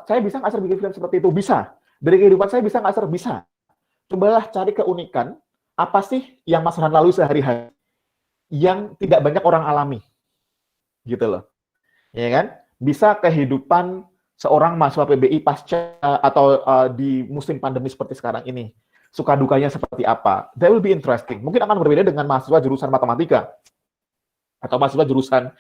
saya bisa nggak bikin film seperti itu? Bisa. Dari kehidupan saya bisa nggak bisa. Cobalah cari keunikan, apa sih yang Mas Farhan lalui sehari-hari yang tidak banyak orang alami, gitu loh, ya kan? Bisa kehidupan seorang mahasiswa PBI pasca atau di musim pandemi seperti sekarang ini, suka dukanya seperti apa? That will be interesting. Mungkin akan berbeda dengan mahasiswa jurusan matematika atau mahasiswa jurusan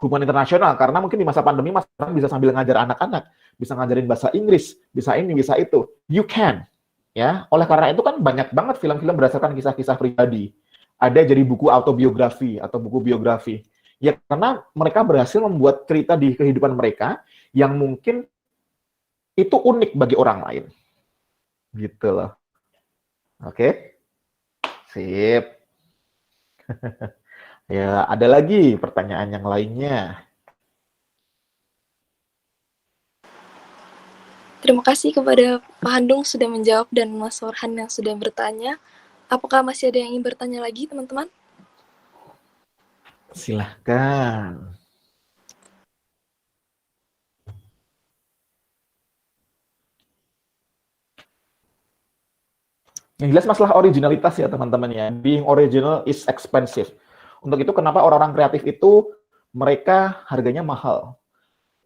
hubungan internasional, karena mungkin di masa pandemi Mas Farhan bisa sambil ngajar anak-anak, bisa ngajarin bahasa Inggris, bisa ini, bisa itu. You can. Ya, oleh karena itu kan banyak banget film-film berdasarkan kisah-kisah pribadi. Ada jadi buku autobiografi atau buku biografi. Ya karena mereka berhasil membuat cerita di kehidupan mereka yang mungkin itu unik bagi orang lain. Gitu loh. Oke. Sip. Ya, ada lagi pertanyaan yang lainnya. Terima kasih kepada Pak Handung sudah menjawab dan Mas Farhan yang sudah bertanya. Apakah masih ada yang ingin bertanya lagi, teman-teman? Silahkan. Yang jelas masalah originalitas ya teman-teman ya. Being original is expensive. Untuk itu kenapa orang-orang kreatif itu mereka harganya mahal.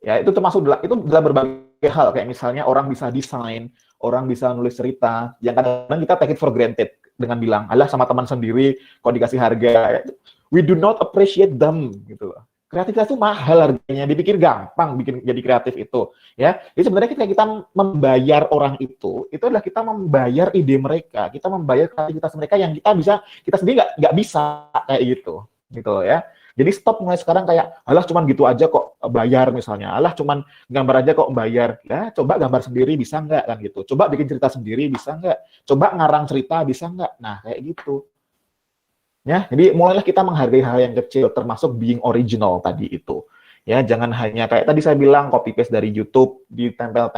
Ya, itu termasuk itu dalam berbagai hal, kayak misalnya orang bisa desain, orang bisa nulis cerita, yang kadang-kadang kita take it for granted dengan bilang, alah sama teman sendiri kok dikasih harga. We do not appreciate them gitu loh. Kreativitas itu mahal harganya, dipikir gampang bikin jadi kreatif itu, ya. Jadi sebenarnya kita membayar orang itu adalah kita membayar ide mereka, kita membayar kreativitas mereka yang kita sendiri nggak bisa kayak gitu loh ya. Jadi stop mulai sekarang kayak, alah cuman gitu aja kok bayar misalnya, alah cuman gambar aja kok bayar. Ya, coba gambar sendiri bisa nggak kan gitu. Coba bikin cerita sendiri bisa nggak. Coba ngarang cerita bisa nggak. Nah, kayak gitu. Ya, jadi mulailah kita menghargai hal yang kecil, termasuk being original tadi itu. Ya, jangan hanya kayak tadi saya bilang copy paste dari YouTube, ditempel.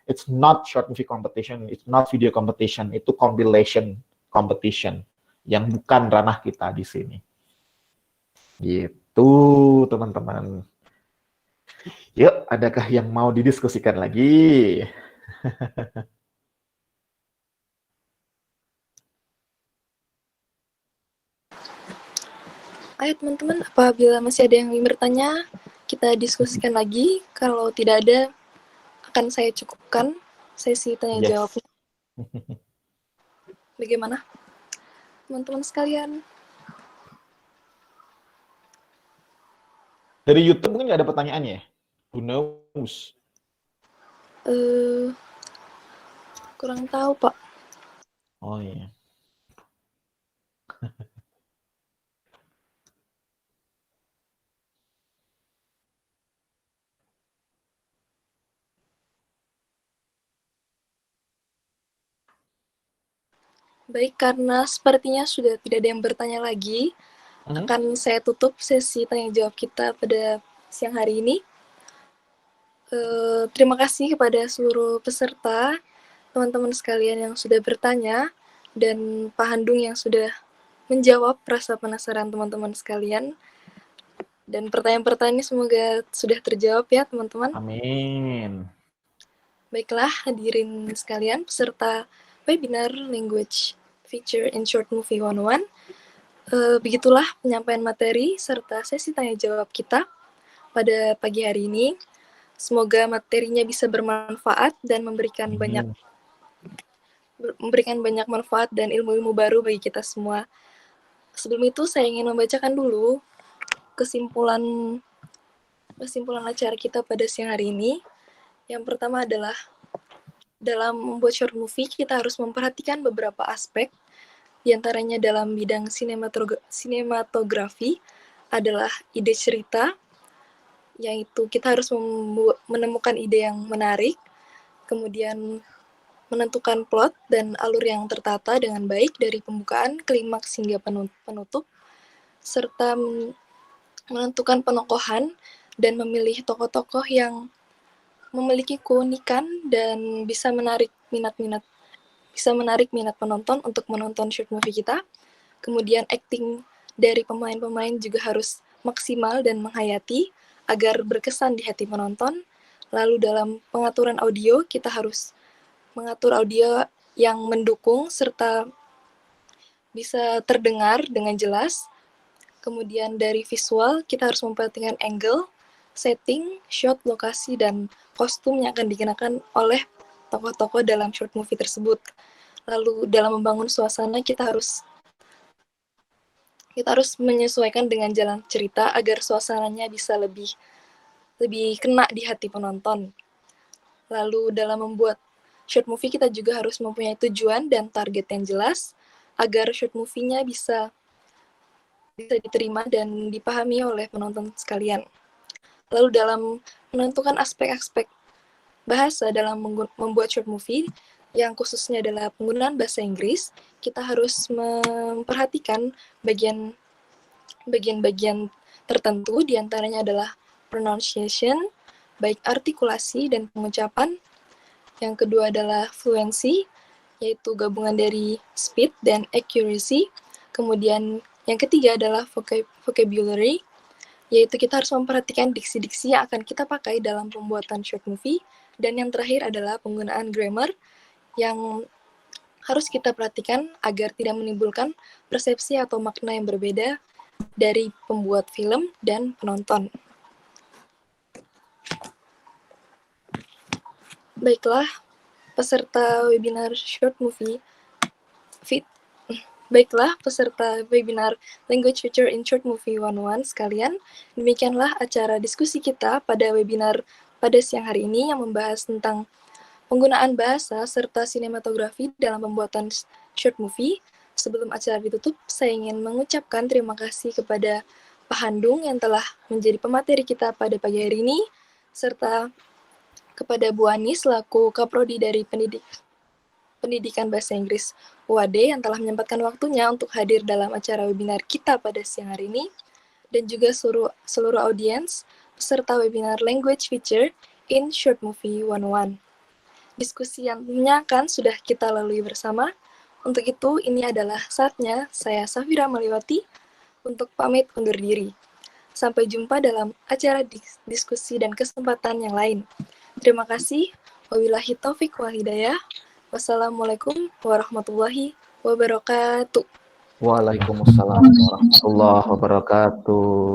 It's not short movie competition, it's not video competition, itu compilation competition yang bukan ranah kita di sini. Gitu, teman-teman. Yuk, adakah yang mau didiskusikan lagi? Ayo teman-teman, apabila masih ada yang ingin bertanya, kita diskusikan lagi. Kalau tidak ada, akan saya cukupkan sesi tanya jawabnya. Bagaimana, teman-teman sekalian? Dari YouTube mungkin nggak ada pertanyaan ya? Who knows? Kurang tahu, Pak. Oh iya. Baik, karena sepertinya sudah tidak ada yang bertanya lagi, akan saya tutup sesi tanya jawab kita pada siang hari ini. Terima kasih kepada seluruh peserta, teman-teman sekalian yang sudah bertanya, dan Pak Handung yang sudah menjawab rasa penasaran teman-teman sekalian. Dan pertanyaan-pertanyaan ini semoga sudah terjawab ya teman-teman. Amin. Baiklah hadirin sekalian, peserta webinar Language Feature in Short Movie 101. Begitulah penyampaian materi serta sesi tanya jawab kita pada pagi hari ini. Semoga materinya bisa bermanfaat dan memberikan banyak manfaat dan ilmu-ilmu baru bagi kita semua. Sebelum itu saya ingin membacakan dulu kesimpulan acara kita pada siang hari ini. Yang pertama adalah dalam membuat short movie kita harus memperhatikan beberapa aspek, diantaranya dalam bidang sinematografi adalah ide cerita, yaitu kita harus menemukan ide yang menarik, kemudian menentukan plot dan alur yang tertata dengan baik dari pembukaan, klimaks hingga penutup, serta menentukan penokohan dan memilih tokoh-tokoh yang memiliki keunikan dan bisa menarik minat penonton untuk menonton short movie kita. Kemudian acting dari pemain-pemain juga harus maksimal dan menghayati agar berkesan di hati penonton. Lalu dalam pengaturan audio kita harus mengatur audio yang mendukung serta bisa terdengar dengan jelas. Kemudian dari visual kita harus memperhatikan angle, setting, shot, lokasi, dan kostum yang akan dikenakan oleh tokoh-tokoh dalam short movie tersebut. Lalu dalam membangun suasana kita harus menyesuaikan dengan jalan cerita agar suasananya bisa lebih kena di hati penonton. Lalu dalam membuat short movie kita juga harus mempunyai tujuan dan target yang jelas agar short movie-nya bisa diterima dan dipahami oleh penonton sekalian. Lalu dalam menentukan aspek-aspek bahasa dalam membuat short movie, yang khususnya adalah penggunaan bahasa Inggris, kita harus memperhatikan bagian-bagian tertentu, diantaranya adalah pronunciation, baik artikulasi dan pengucapan. Yang kedua adalah fluency, yaitu gabungan dari speed dan accuracy. Kemudian yang ketiga adalah vocabulary, yaitu kita harus memperhatikan diksi-diksi yang akan kita pakai dalam pembuatan short movie. Dan yang terakhir adalah penggunaan grammar yang harus kita perhatikan agar tidak menimbulkan persepsi atau makna yang berbeda dari pembuat film dan penonton. Baiklah, peserta webinar short movie Language Feature in Short Movie 101 sekalian, demikianlah acara diskusi kita pada webinar pada siang hari ini yang membahas tentang penggunaan bahasa serta sinematografi dalam pembuatan short movie. Sebelum acara ditutup, saya ingin mengucapkan terima kasih kepada Pak Handung yang telah menjadi pemateri kita pada pagi hari ini, serta kepada Bu Ani selaku Kaprodi dari Pendidikan Bahasa Inggris UAD yang telah menyempatkan waktunya untuk hadir dalam acara webinar kita pada siang hari ini, dan juga seluruh audiens peserta webinar Language Feature in Short Movie 101. Diskusi yang menyenangkan sudah kita lalui bersama. Untuk itu, ini adalah saatnya saya Safira Maliwati untuk pamit undur diri. Sampai jumpa dalam acara diskusi dan kesempatan yang lain. Terima kasih. Wabillahi taufiq wal hidayah. Wassalamualaikum warahmatullahi wabarakatuh. Waalaikumsalam warahmatullahi wabarakatuh.